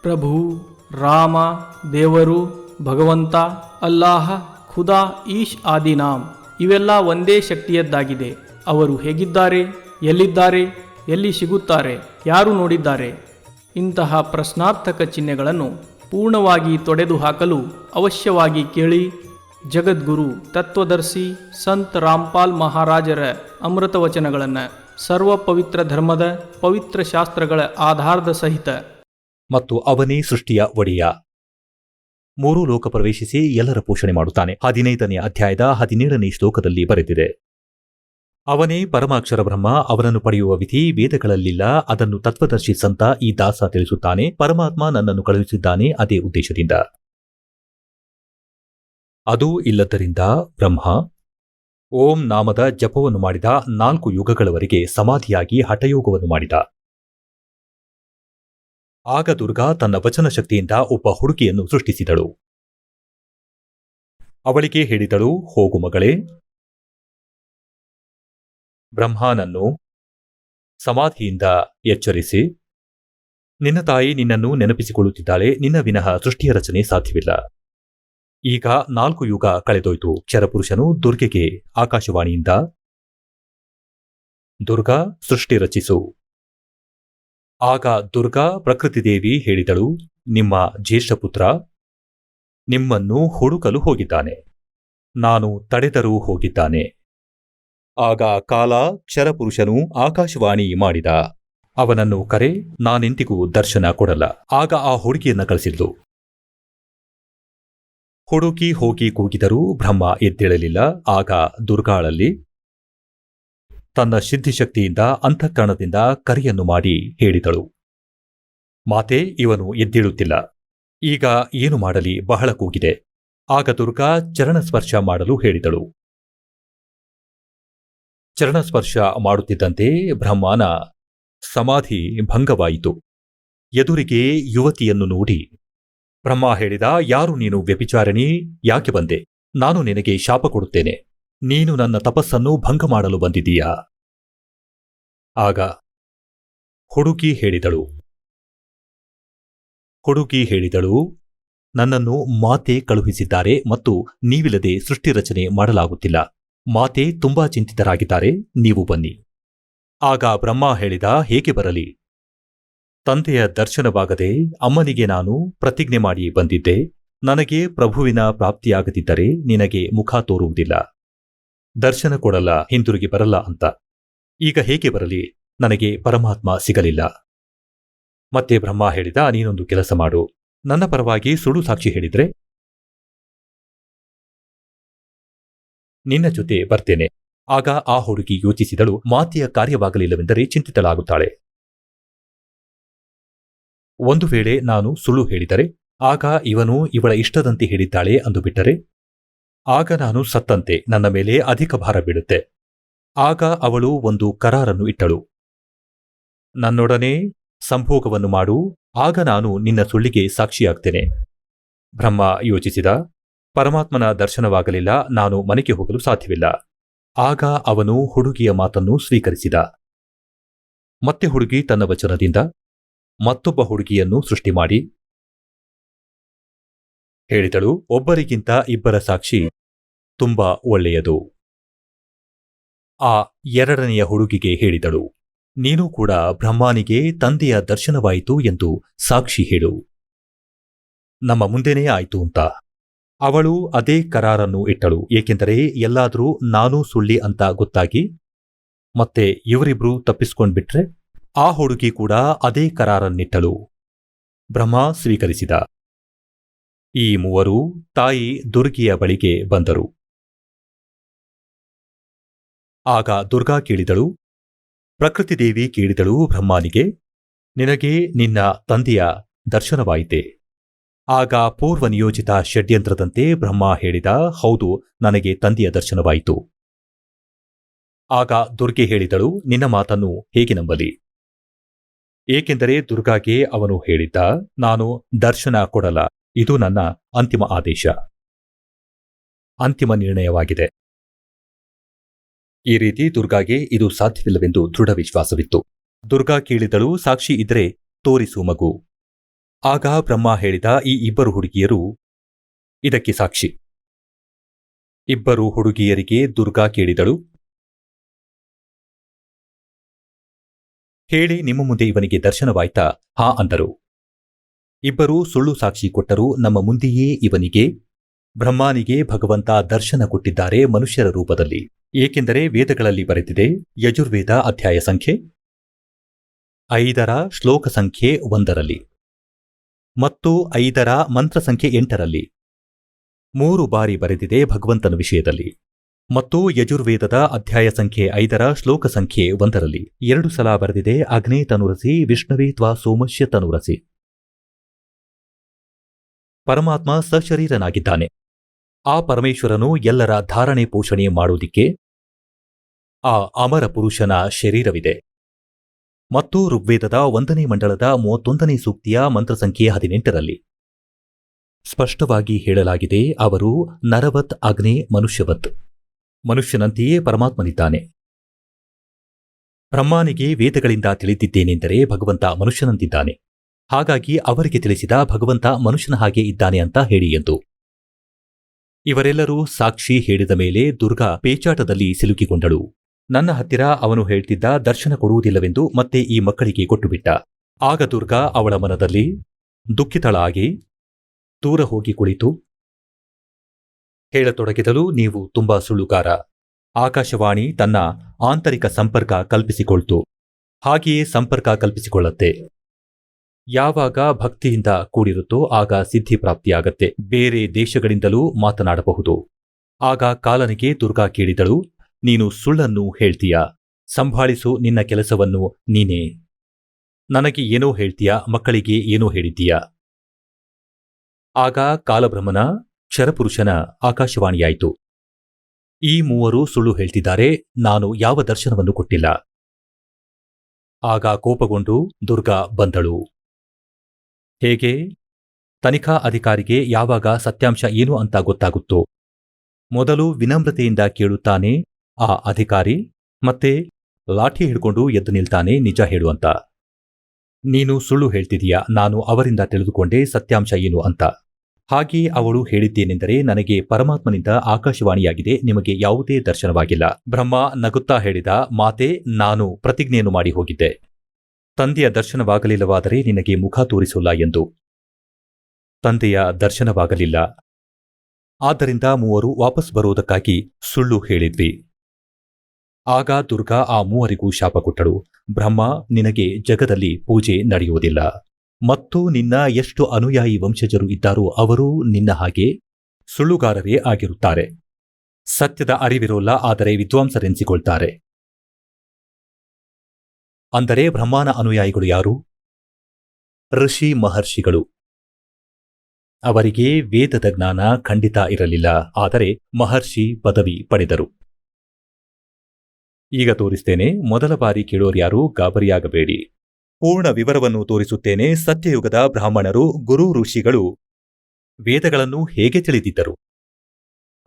ಪ್ರಭು, ರಾಮ, ದೇವರು, ಭಗವಂತ, ಅಲ್ಲಾಹ, ಖುದಾ, ಈಶ್ ಆದಿ ನಾಮ್ ಇವೆಲ್ಲ ಒಂದೇ ಶಕ್ತಿಯದ್ದಾಗಿದೆ. ಅವರು ಹೇಗಿದ್ದಾರೆ, ಎಲ್ಲಿದ್ದಾರೆ, ಎಲ್ಲಿ ಸಿಗುತ್ತಾರೆ, ಯಾರು ನೋಡಿದ್ದಾರೆ? ಇಂತಹ ಪ್ರಶ್ನಾರ್ಥಕ ಚಿಹ್ನೆಗಳನ್ನು ಪೂರ್ಣವಾಗಿ ತೊಡೆದು ಹಾಕಲು ಅವಶ್ಯವಾಗಿ ಕೇಳಿ ಜಗದ್ಗುರು ತತ್ವದರ್ಶಿ ಸಂತ್ ರಾಮ್ಪಾಲ್ ಮಹಾರಾಜರ ಅಮೃತ ವಚನಗಳನ್ನು, ಸರ್ವ ಪವಿತ್ರ ಧರ್ಮದ ಪವಿತ್ರ ಶಾಸ್ತ್ರಗಳ ಆಧಾರದ ಸಹಿತ. ಮತ್ತು ಅವನೇ ಸೃಷ್ಟಿಯ ಒಡೆಯ, ಮೂರೂ ಲೋಕ ಪ್ರವೇಶಿಸಿ ಎಲ್ಲರ ಪೋಷಣೆ ಮಾಡುತ್ತಾನೆ. 15ನೇ ಅಧ್ಯಾಯದ 17ನೇ ಶ್ಲೋಕದಲ್ಲಿ ಬರೆದಿದೆ. ಅವನೇ ಪರಮಾಕ್ಷರ ಬ್ರಹ್ಮ, ಅವನನ್ನು ಪಡೆಯುವ ವಿಧಿ ವೇದಗಳಲ್ಲಿಲ್ಲ, ಅದನ್ನು ತತ್ವದರ್ಶಿ ಸಂತ ಈ ದಾಸ ತಿಳಿಸುತ್ತಾನೆ. ಪರಮಾತ್ಮ ನನ್ನನ್ನು ಕಳುಹಿಸಿದ್ದಾನೆ ಅದೇ ಉದ್ದೇಶದಿಂದ. ಅದೂ ಇಲ್ಲದರಿಂದ ಬ್ರಹ್ಮ ಓಂ ನಾಮದ ಜಪವನ್ನು ಮಾಡಿದ. 4 ಯುಗಗಳವರೆಗೆ ಸಮಾಧಿಯಾಗಿ ಹಠಯೋಗವನ್ನು ಮಾಡಿದ. ಆಗ ದುರ್ಗಾ ತನ್ನ ವಚನ ಶಕ್ತಿಯಿಂದ ಒಬ್ಬ ಹುಡುಗಿಯನ್ನು ಸೃಷ್ಟಿಸಿದಳು. ಅವಳಿಗೆ ಹೇಳಿದಳು, ಹೋಗು ಮಗಳೇ, ಬ್ರಹ್ಮನನ್ನು ಸಮಾಧಿಯಿಂದ ಎಚ್ಚರಿಸಿ. ನಿನ್ನ ತಾಯಿ ನಿನ್ನನ್ನು ನೆನಪಿಸಿಕೊಳ್ಳುತ್ತಿದ್ದಾಳೆ. ನಿನ್ನ ವಿನಃ ಸೃಷ್ಟಿಯ ರಚನೆ ಸಾಧ್ಯವಿಲ್ಲ. ಈಗ 4 ಯುಗ ಕಳೆದೋಯ್ತು. ಕ್ಷರಪುರುಷನು ದುರ್ಗೆಗೆ ಆಕಾಶವಾಣಿಯಿಂದ, ದುರ್ಗಾ ಸೃಷ್ಟಿ ರಚಿಸು. ಆಗ ದುರ್ಗಾ ಪ್ರಕೃತಿದೇವಿ ಹೇಳಿದಳು, ನಿಮ್ಮ ಜ್ಯೇಷ್ಠಪುತ್ರ ನಿಮ್ಮನ್ನು ಹುಡುಕಲು ಹೋಗಿದ್ದಾನೆ. ನಾನು ತಡೆದರೂ ಹೋಗಿದ್ದಾನೆ. ಆಗ ಕಾಲ ಕ್ಷರಪುರುಷನು ಆಕಾಶವಾಣಿ ಮಾಡಿದ, ಅವನನ್ನು ಕರೆ, ನಾನೆಂದಿಗೂ ದರ್ಶನ ಕೊಡಲ್ಲ. ಆಗ ಆ ಹುಡುಗಿಯನ್ನ ಕಳಿಸಿದ್ಲು. ಹುಡುಕಿ ಹೋಗಿ ಕೂಗಿದರೂ ಬ್ರಹ್ಮ ಎದ್ದೇಳಲಿಲ್ಲ. ಆಗ ದುರ್ಗಾಳಲ್ಲಿ ತನ್ನ ಸಿದ್ಧಿಶಕ್ತಿಯಿಂದ ಅಂತಃಕರಣದಿಂದ ಕರೆಯನ್ನು ಮಾಡಿ ಹೇಳಿದಳು, ಮಾತೆ, ಇವನು ಎದ್ದೇಳುತ್ತಿಲ್ಲ. ಈಗ ಏನು ಮಾಡಲಿ, ಬಹಳ ಕೂಗಿದೆ. ಆಗ ದುರ್ಗಾ ಚರಣಸ್ಪರ್ಶ ಮಾಡಲು ಹೇಳಿದಳು. ಚರಣಸ್ಪರ್ಶ ಮಾಡುತ್ತಿದ್ದಂತೆ ಬ್ರಹ್ಮನ ಸಮಾಧಿ ಭಂಗವಾಯಿತು. ಎದುರಿಗೆ ಯುವತಿಯನ್ನು ನೋಡಿ ಬ್ರಹ್ಮ ಹೇಳಿದ, ಯಾರು ನೀನು ವ್ಯಭಿಚಾರಿಣಿ? ಯಾಕೆ ಬಂದೆ? ನಾನು ನಿನಗೆ ಶಾಪ ಕೊಡುತ್ತೇನೆ. ನೀನು ನನ್ನ ತಪಸ್ಸನ್ನು ಭಂಗ ಮಾಡಲು ಬಂದಿದ್ದೀಯಾ? ಆಗ ಹುಡುಗಿ ಹೇಳಿದಳು, ನನ್ನನ್ನು ಮಾತೆ ಕಳುಹಿಸಿದ್ದಾರೆ ಮತ್ತು ನೀವಿಲ್ಲದೆ ಸೃಷ್ಟಿ ರಚನೆ ಮಾಡಲಾಗುತ್ತಿಲ್ಲ. ಮಾತೆ ತುಂಬಾ ಚಿಂತಿತರಾಗಿದ್ದಾರೆ, ನೀವು ಬನ್ನಿ. ಆಗ ಬ್ರಹ್ಮ ಹೇಳಿದ, ಹೇಗೆ ಬರಲಿ? ತಂದೆಯ ದರ್ಶನವಾಗದೆ ಅಮ್ಮನಿಗೆ ನಾನು ಪ್ರತಿಜ್ಞೆ ಮಾಡಿ ಬಂದಿದ್ದೆ. ನನಗೆ ಪ್ರಭುವಿನ ಪ್ರಾಪ್ತಿಯಾಗದಿದ್ದರೆ ನಿನಗೆ ಮುಖ ತೋರುವುದಿಲ್ಲ, ದರ್ಶನ ಕೊಡಲ್ಲ, ಹಿಂದಿರುಗಿ ಬರಲ್ಲ ಅಂತ. ಈಗ ಹೇಗೆ ಬರಲಿ? ನನಗೆ ಪರಮಾತ್ಮ ಸಿಗಲಿಲ್ಲ. ಮತ್ತೆ ಬ್ರಹ್ಮ ಹೇಳಿದ, ನೀನೊಂದು ಕೆಲಸ ಮಾಡು, ನನ್ನ ಪರವಾಗಿ ಸುಳ್ಳು ಸಾಕ್ಷಿ ಹೇಳಿದ್ರೆ ನಿನ್ನ ಜೊತೆ ಬರ್ತೇನೆ. ಆಗ ಆ ಹುಡುಗಿ ಯೋಚಿಸಿದಳು, ಮಾತೆಯ ಕಾರ್ಯವಾಗಲಿಲ್ಲವೆಂದರೆ ಚಿಂತಿತಳಾಗುತ್ತಾಳೆ. ಒಂದು ವೇಳೆ ನಾನು ಸುಳ್ಳು ಹೇಳಿದರೆ, ಆಗ ಇವನು ಇವಳ ಇಷ್ಟದಂತೆ ಹೇಳಿದ್ದಾಳೆ ಅಂದುಬಿಟ್ಟರೆ, ಆಗ ನಾನು ಸತ್ತಂತೆ, ನನ್ನ ಮೇಲೆ ಅಧಿಕ ಭಾರ ಬೀಳುತ್ತೆ. ಆಗ ಅವಳು ಒಂದು ಕರಾರನ್ನು ಇಟ್ಟಳು, ನನ್ನೊಡನೆ ಸಂಭೋಗವನ್ನು ಮಾಡು, ಆಗ ನಾನು ನಿನ್ನ ಸುಳ್ಳಿಗೆ ಸಾಕ್ಷಿಯಾಗ್ತೇನೆ. ಬ್ರಹ್ಮ ಯೋಚಿಸಿದ, ಪರಮಾತ್ಮನ ದರ್ಶನವಾಗಲಿಲ್ಲ, ನಾನು ಮನೆಗೆ ಹೋಗಲು ಸಾಧ್ಯವಿಲ್ಲ. ಆಗ ಅವನು ಹುಡುಗಿಯ ಮಾತನ್ನು ಸ್ವೀಕರಿಸಿದ. ಮತ್ತೆ ಹುಡುಗಿ ತನ್ನ ವಚನದಿಂದ ಮತ್ತೊಬ್ಬ ಹುಡುಗಿಯನ್ನು ಸೃಷ್ಟಿ ಮಾಡಿ ಹೇಳಿದಳು, ಒಬ್ಬರಿಗಿಂತ ಇಬ್ಬರ ಸಾಕ್ಷಿ ತುಂಬಾ ಒಳ್ಳೆಯದು. ಆ 2ನೆಯ ಹುಡುಗಿಗೆ ಹೇಳಿದಳು, ನೀನು ಕೂಡ ಬ್ರಹ್ಮನಿಗೆ ತಂದೆಯ ದರ್ಶನವಾಯಿತು ಎಂದು ಸಾಕ್ಷಿ ಹೇಳು, ನಮ್ಮ ಮುಂದೆನೇ ಆಯಿತು ಅಂತ. ಅವಳು ಅದೇ ಕರಾರನ್ನು ಇಟ್ಟಳು, ಏಕೆಂದರೆ ಎಲ್ಲಾದರೂ ನಾನೂ ಸುಳ್ಳಿ ಅಂತ ಗೊತ್ತಾಗಿ ಮತ್ತೆ ಇವರಿಬ್ರು ತಪ್ಪಿಸ್ಕೊಂಡ್ಬಿಟ್ರೆ. ಆ ಹುಡುಗಿ ಕೂಡ ಅದೇ ಕರಾರನ್ನಿಟ್ಟಳು. ಬ್ರಹ್ಮ ಸ್ವೀಕರಿಸಿದ. ಈ 3 ತಾಯಿ ದುರ್ಗಿಯ ಬಳಿಗೆ ಬಂದರು. ಆಗ ದುರ್ಗಾ ಕೇಳಿದಳು, ಪ್ರಕೃತಿದೇವಿ ಕೇಳಿದಳು ಬ್ರಹ್ಮನಿಗೆ, ನಿನಗೆ ನಿನ್ನ ತಂದೆಯ ದರ್ಶನವಾಯಿತೆ? ಆಗ ಪೂರ್ವ ನಿಯೋಜಿತ ಷಡ್ಯಂತ್ರದಂತೆ ಬ್ರಹ್ಮ ಹೇಳಿದ, ಹೌದು, ನನಗೆ ತಂದೆಯ ದರ್ಶನವಾಯಿತು. ಆಗ ದುರ್ಗೆ ಹೇಳಿದಳು, ನಿನ್ನ ಮಾತನ್ನು ಹೇಗೆ ನಂಬಲಿ? ಏಕೆಂದರೆ ದುರ್ಗಾಗೆ ಅವನು ಹೇಳಿದ್ದ, ನಾನು ದರ್ಶನ ಕೊಡಲ್ಲ, ಇದು ನನ್ನ ಅಂತಿಮ ಆದೇಶ, ಅಂತಿಮ ನಿರ್ಣಯವಾಗಿದೆ. ಈ ರೀತಿ ದುರ್ಗಾಗೆ ಇದು ಸಾಧ್ಯವಿಲ್ಲವೆಂದು ದೃಢ ವಿಶ್ವಾಸವಿತ್ತು. ದುರ್ಗಾ ಕೇಳಿದಳು, ಸಾಕ್ಷಿ ಇದ್ರೆ ತೋರಿಸು ಮಗು. ಆಗ ಬ್ರಹ್ಮ ಹೇಳಿದ ಈ ಇಬ್ಬರು ಹುಡುಗಿಯರು ಇದಕ್ಕೆ ಸಾಕ್ಷಿ. ಇಬ್ಬರು ಹುಡುಗಿಯರಿಗೆ ದುರ್ಗಾ ಕೇಳಿದಳು, ಹೇಳಿ ನಿಮ್ಮ ಮುಂದೆ ಇವನಿಗೆ ದರ್ಶನವಾಯ್ತಾ? ಹಾ ಅಂದರು. ಇಬ್ಬರೂ ಸುಳ್ಳು ಸಾಕ್ಷಿ ಕೊಟ್ಟರು. ನಮ್ಮ ಮುಂದೆಯೇ ಇವನಿಗೆ ಬ್ರಹ್ಮನಿಗೆ ಭಗವಂತ ದರ್ಶನ ಕೊಟ್ಟಿದ್ದಾರೆ ಮನುಷ್ಯರ ರೂಪದಲ್ಲಿ. ಏಕೆಂದರೆ ವೇದಗಳಲ್ಲಿ ಬರೆದಿದೆ, ಯಜುರ್ವೇದ ಅಧ್ಯಾಯ ಸಂಖ್ಯೆ 5 ಶ್ಲೋಕ ಸಂಖ್ಯೆ 1 ಮತ್ತು 5 ಮಂತ್ರ ಸಂಖ್ಯೆ 8 3 ಬಾರಿ ಬರೆದಿದೆ ಭಗವಂತನ ವಿಷಯದಲ್ಲಿ. ಮತ್ತು ಯಜುರ್ವೇದದ ಅಧ್ಯಾಯ ಸಂಖ್ಯೆ 5 ಶ್ಲೋಕ ಸಂಖ್ಯೆ 1 2 ಸಲ ಬರೆದಿದೆ, ಅಗ್ನೇ ತನುರಸಿ ವಿಷ್ಣುವೇ ತ್ವಾ ಸೋಮಶ್ಯ ತನುರಸಿ. ಪರಮಾತ್ಮ ಸಶರೀರನಾಗಿದ್ದಾನೆ. ಆ ಪರಮೇಶ್ವರನು ಎಲ್ಲರ ಧಾರಣೆ ಪೋಷಣೆ ಮಾಡುವುದಕ್ಕೆ ಆ ಅಮರ ಪುರುಷನ ಶರೀರವಿದೆ. ಮತ್ತು ಋಗ್ವೇದದ 1ನೇ ಮಂಡಲದ 31ನೇ ಸೂಕ್ತಿಯ ಮಂತ್ರ ಸಂಖ್ಯೆ 18 ಸ್ಪಷ್ಟವಾಗಿ ಹೇಳಲಾಗಿದೆ, ಅವರು ನರವತ್ ಅಗ್ನೇ ಮನುಷ್ಯವತ್, ಮನುಷ್ಯನಂತೆಯೇ ಪರಮಾತ್ಮನಿದ್ದಾನೆ. ಬ್ರಹ್ಮನಿಗೆ ವೇದಗಳಿಂದ ತಿಳಿದಿದ್ದೇನೆಂದರೆ ಭಗವಂತ ಮನುಷ್ಯನಂತಿದ್ದಾನೆ, ಹಾಗಾಗಿ ಅವರಿಗೆ ತಿಳಿಸಿದ ಭಗವಂತ ಮನುಷ್ಯನ ಹಾಗೆ ಇದ್ದಾನೆ ಅಂತ ಹೇಳಿ ಎಂದು. ಇವರೆಲ್ಲರೂ ಸಾಕ್ಷಿ ಹೇಳಿದ ಮೇಲೆ ದುರ್ಗಾ ಪೇಚಾಟದಲ್ಲಿ ಸಿಲುಕಿಕೊಂಡಳು. ನನ್ನ ಹತ್ತಿರ ಅವನು ಹೇಳ್ತಿದ್ದ ದರ್ಶನ ಕೊಡುವುದಿಲ್ಲವೆಂದು ಮತ್ತೆ ಈ ಮಕ್ಕಳಿಗೆ ಕೊಟ್ಟುಬಿಟ್ಟ. ಆಗ ದುರ್ಗಾ ಅವಳ ಮನದಲ್ಲಿ ದುಃಖಿತಳಾಗಿ ದೂರ ಹೋಗಿ ಕುಳಿತು ಹೇಳತೊಡಗಿದಳು, ನೀವು ತುಂಬಾ ಸುಳ್ಳುಗಾರ. ಆಕಾಶವಾಣಿ ತನ್ನ ಆಂತರಿಕ ಸಂಪರ್ಕ ಕಲ್ಪಿಸಿಕೊಳ್ತು, ಹಾಗೆಯೇ ಸಂಪರ್ಕ ಕಲ್ಪಿಸಿಕೊಳ್ಳತ್ತೆ. ಯಾವಾಗ ಭಕ್ತಿಯಿಂದ ಕೂಡಿರುತ್ತೋ ಆಗ ಸಿದ್ಧಿ ಪ್ರಾಪ್ತಿಯಾಗತ್ತೆ. ಬೇರೆ ದೇಶಗಳಿಂದಲೂ ಮಾತನಾಡಬಹುದು. ಆಗ ಕಾಲನಿಗೆ ದುರ್ಗಾ ಕೇಳಿದಳು, ನೀನು ಸುಳ್ಳನ್ನು ಹೇಳ್ತೀಯಾ? ಸಂಭಾಳಿಸು ನಿನ್ನ ಕೆಲಸವನ್ನು ನೀನೇ. ನನಗೆ ಏನೋ ಹೇಳ್ತೀಯಾ, ಮಕ್ಕಳಿಗೆ ಏನೋ ಹೇಳಿದ್ದೀಯಾ? ಆಗ ಕಾಲಬ್ರಹ್ಮನ ಕ್ಷರಪುರುಷನ ಆಕಾಶವಾಣಿಯಾಯಿತು. ಈ ಮೂವರು ಸುಳ್ಳು ಹೇಳ್ತಿದ್ದಾರೆ, ನಾನು ಯಾವ ದರ್ಶನವನ್ನು ಕೊಟ್ಟಿಲ್ಲ. ಆಗ ಕೋಪಗೊಂಡು ದುರ್ಗಾ ಬಂದಳು. ಹೇಗೆ? ತನಿಖಾ ಅಧಿಕಾರಿಗೆ ಯಾವಾಗ ಸತ್ಯಾಂಶ ಏನು ಅಂತ ಗೊತ್ತಾಗುತ್ತೋ ಮೊದಲು ವಿನಮ್ರತೆಯಿಂದ ಕೇಳುತ್ತಾನೆ ಆ ಅಧಿಕಾರಿ, ಮತ್ತೆ ಲಾಠಿ ಹಿಡ್ಕೊಂಡು ಎದ್ದು ನಿಲ್ತಾನೆ ನಿಜ ಹೇಳುವಂತ. ನೀನು ಸುಳ್ಳು ಹೇಳ್ತಿದೀಯಾ, ನಾನು ಅವರಿಂದ ತಿಳಿದುಕೊಂಡೆ ಸತ್ಯಾಂಶ ಏನು ಅಂತ. ಹಾಗೆ ಅವಳು ಹೇಳಿದ್ದೇನೆಂದರೆ, ನನಗೆ ಪರಮಾತ್ಮನಿಂದ ಆಕಾಶವಾಣಿಯಾಗಿದೆ, ನಿಮಗೆ ಯಾವುದೇ ದರ್ಶನವಾಗಿಲ್ಲ. ಬ್ರಹ್ಮ ನಗುತ್ತಾ ಹೇಳಿದ, ಮಾತೆ, ನಾನು ಪ್ರತಿಜ್ಞೆಯನ್ನು ಮಾಡಿ ಹೋಗಿದ್ದೆ, ತಂದೆಯ ದರ್ಶನವಾಗಲಿಲ್ಲವಾದರೆ ನಿನಗೆ ಮುಖ ತೋರಿಸೋಲ್ಲ ಎಂದು. ತಂದೆಯ ದರ್ಶನವಾಗಲಿಲ್ಲ, ಆದ್ದರಿಂದ ಮೂವರು ವಾಪಸ್ ಬರುವುದಕ್ಕಾಗಿ ಸುಳ್ಳು ಹೇಳಿದ್ವಿ. ಆಗ ದುರ್ಗಾ ಆ ಮೂವರಿಗೂ ಶಾಪ ಕೊಟ್ಟಳು, ಬ್ರಹ್ಮ, ನಿನಗೆ ಜಗದಲ್ಲಿ ಪೂಜೆ ನಡೆಯುವುದಿಲ್ಲ, ಮತ್ತು ನಿನ್ನ ಎಷ್ಟು ಅನುಯಾಯಿ ವಂಶಜರು ಇದ್ದಾರೋ ಅವರು ನಿನ್ನ ಹಾಗೆ ಸುಳ್ಳುಗಾರರೇ ಆಗಿರುತ್ತಾರೆ. ಸತ್ಯದ ಅರಿವಿರೋಲ್ಲ, ಆದರೆ ವಿದ್ವಾಂಸರೆನಿಸಿಕೊಳ್ತಾರೆ. ಅಂದರೆ ಬ್ರಹ್ಮನ ಅನುಯಾಯಿಗಳು ಯಾರು? ಋಷಿ ಮಹರ್ಷಿಗಳು. ಅವರಿಗೆ ವೇದದ ಜ್ಞಾನ ಖಂಡಿತ ಇರಲಿಲ್ಲ, ಆದರೆ ಮಹರ್ಷಿ ಪದವಿ ಪಡೆದರು. ಈಗ ತೋರಿಸ್ತೇನೆ, ಮೊದಲ ಬಾರಿ ಕೇಳೋರ್ಯಾರು ಗಾಬರಿಯಾಗಬೇಡಿ. ಪೂರ್ಣ ವಿವರವನ್ನು ತೋರಿಸುತ್ತೇನೆ. ಸತ್ಯಯುಗದ ಬ್ರಾಹ್ಮಣರು, ಗುರು ಋಷಿಗಳು ವೇದಗಳನ್ನು ಹೇಗೆ ತಿಳಿದಿದ್ದರು?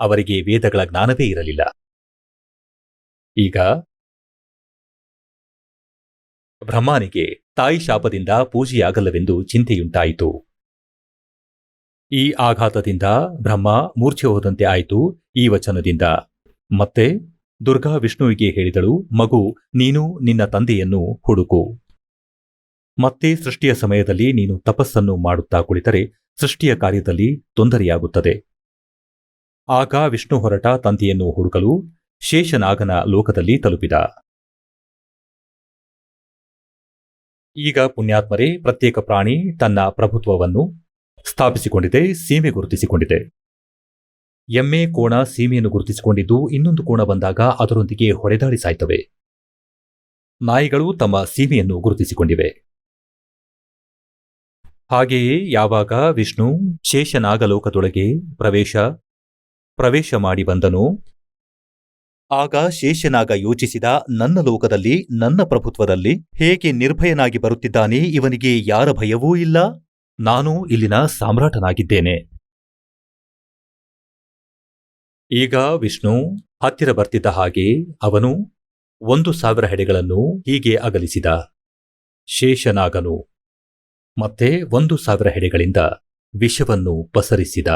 ಅವರಿಗೆ ವೇದಗಳ ಜ್ಞಾನವೇ ಇರಲಿಲ್ಲ. ಈಗ ಬ್ರಹ್ಮನಿಗೆ ತಾಯಿ ಶಾಪದಿಂದ ಪೂಜೆಯಾಗಲ್ಲವೆಂದು ಚಿಂತೆಯುಂಟಾಯಿತು. ಈ ಆಘಾತದಿಂದ ಬ್ರಹ್ಮ ಮೂರ್ಛೆ ಹೋದಂತೆ ಆಯಿತು. ಈ ವಚನದಿಂದ ಮತ್ತೆ ದುರ್ಗಾ ವಿಷ್ಣುವಿಗೆ ಹೇಳಿದಳು, ಮಗು, ನೀನು ನಿನ್ನ ತಂದೆಯನ್ನು ಹುಡುಕು. ಮತ್ತೆ ಸೃಷ್ಟಿಯ ಸಮಯದಲ್ಲಿ ನೀನು ತಪಸ್ಸನ್ನು ಮಾಡುತ್ತಾ ಕುಳಿತರೆ ಸೃಷ್ಟಿಯ ಕಾರ್ಯದಲ್ಲಿ ತೊಂದರೆಯಾಗುತ್ತದೆ. ಆಗ ವಿಷ್ಣು ಹೊರಟ ತಂದೆಯನ್ನು ಹುಡುಕಲು ಶೇಷನಾಗನ ಲೋಕದಲ್ಲಿ ತಲುಪಿದ. ಈಗ ಪುಣ್ಯಾತ್ಮರೇ, ಪ್ರತ್ಯೇಕ ಪ್ರಾಣಿ ತನ್ನ ಪ್ರಭುತ್ವವನ್ನು ಸ್ಥಾಪಿಸಿಕೊಂಡಿದೆ, ಸೀಮೆ ಗುರುತಿಸಿಕೊಂಡಿದೆ. ಎಮ್ಮೆ ಕೋಣ ಸೀಮೆಯನ್ನು ಗುರುತಿಸಿಕೊಂಡಿದ್ದು ಇನ್ನೊಂದು ಕೋಣ ಬಂದಾಗ ಅದರೊಂದಿಗೆ ಹೊಡೆದಾಡಿ ಸಾಯ್ತವೆ. ನಾಯಿಗಳು ತಮ್ಮ ಸೀಮೆಯನ್ನು ಗುರುತಿಸಿಕೊಂಡಿವೆ. ಹಾಗೆಯೇ ಯಾವಾಗ ವಿಷ್ಣು ಶೇಷನಾಗಲೋಕದೊಳಗೆ ಪ್ರವೇಶ ಮಾಡಿ ಬಂದನೋ ಆಗ ಶೇಷನಾಗ ಯೋಚಿಸಿದ, ನನ್ನ ಲೋಕದಲ್ಲಿ, ನನ್ನ ಪ್ರಭುತ್ವದಲ್ಲಿ ಹೇಗೆ ನಿರ್ಭಯನಾಗಿ ಬರುತ್ತಿದ್ದಾನೆ, ಇವನಿಗೆ ಯಾರ ಭಯವೂ ಇಲ್ಲ, ನಾನು ಇಲ್ಲಿನ ಸಾಮ್ರಾಟನಾಗಿದ್ದೇನೆ. ಈಗ ವಿಷ್ಣು ಹತ್ತಿರ ಬರ್ತಿದ್ದ ಹಾಗೆ ಅವನು 1,000 ಹೆಡೆಗಳನ್ನು ಹೀಗೆ ಅಗಲಿಸಿದ. ಶೇಷನಾಗನು ಮತ್ತೆ 1,000 ಹೆಡೆಗಳಿಂದ ವಿಷವನ್ನು ಪಸರಿಸಿದ.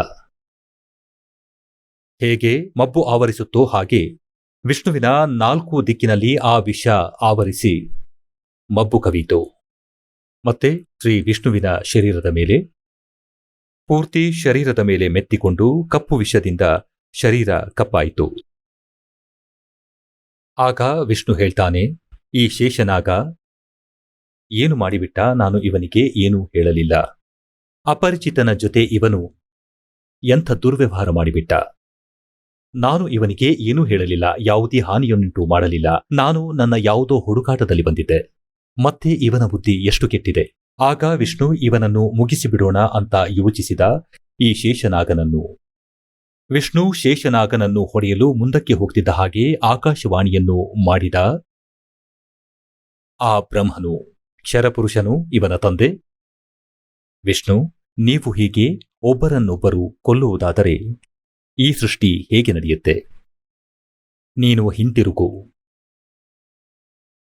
ಹೇಗೆ ಮಬ್ಬು ಆವರಿಸುತ್ತೋ ಹಾಗೆ ವಿಷ್ಣುವಿನ 4 ದಿಕ್ಕಿನಲ್ಲಿ ಆ ವಿಷ ಆವರಿಸಿ ಮಬ್ಬು ಕವಿಯಿತು. ಮತ್ತೆ ಶ್ರೀ ವಿಷ್ಣುವಿನ ಶರೀರದ ಮೇಲೆ, ಪೂರ್ತಿ ಶರೀರದ ಮೇಲೆ ಮೆತ್ತಿಕೊಂಡು ಕಪ್ಪು ವಿಷದಿಂದ ಶರೀರ ಕಪ್ಪಾಯಿತು. ಆಗ ವಿಷ್ಣು ಹೇಳ್ತಾನೆ, ಈ ಶೇಷನಾಗ ಏನು ಮಾಡಿಬಿಟ್ಟ? ನಾನು ಇವನಿಗೆ ಏನೂ ಹೇಳಲಿಲ್ಲ. ಅಪರಿಚಿತನ ಜೊತೆ ಇವನು ಎಂಥ ದುರ್ವ್ಯವಹಾರ ಮಾಡಿಬಿಟ್ಟ. ನಾನು ಇವನಿಗೆ ಏನೂ ಹೇಳಲಿಲ್ಲ, ಯಾವುದೇ ಹಾನಿಯನ್ನುಂಟು ಮಾಡಲಿಲ್ಲ. ನಾನು ನನ್ನ ಯಾವುದೋ ಹುಡುಕಾಟದಲ್ಲಿ ಬಂದಿದ್ದೆ. ಮತ್ತೆ ಇವನ ಬುದ್ಧಿ ಎಷ್ಟು ಕೆಟ್ಟಿದೆ. ಆಗ ವಿಷ್ಣು ಇವನನ್ನು ಮುಗಿಸಿಬಿಡೋಣ ಅಂತ ಯೋಚಿಸಿದ. ಈ ಶೇಷನಾಗನನ್ನು ವಿಷ್ಣು ಶೇಷನಾಗನನ್ನು ಹೊಡೆಯಲು ಮುಂದಕ್ಕೆ ಹೋಗ್ತಿದ್ದ ಹಾಗೆ ಆಕಾಶವಾಣಿಯನ್ನು ಮಾಡಿದ. ಆ ಬ್ರಹ್ಮನು, ಕ್ಷರಪುರುಷನು, ಇವನ ತಂದೆ. ವಿಷ್ಣು, ನೀವು ಹೀಗೆ ಒಬ್ಬರನ್ನೊಬ್ಬರು ಕೊಲ್ಲುವುದಾದರೆ ಈ ಸೃಷ್ಟಿ ಹೇಗೆ ನಡೆಯುತ್ತೆ? ನೀನು ಹಿಂತಿರುಗು.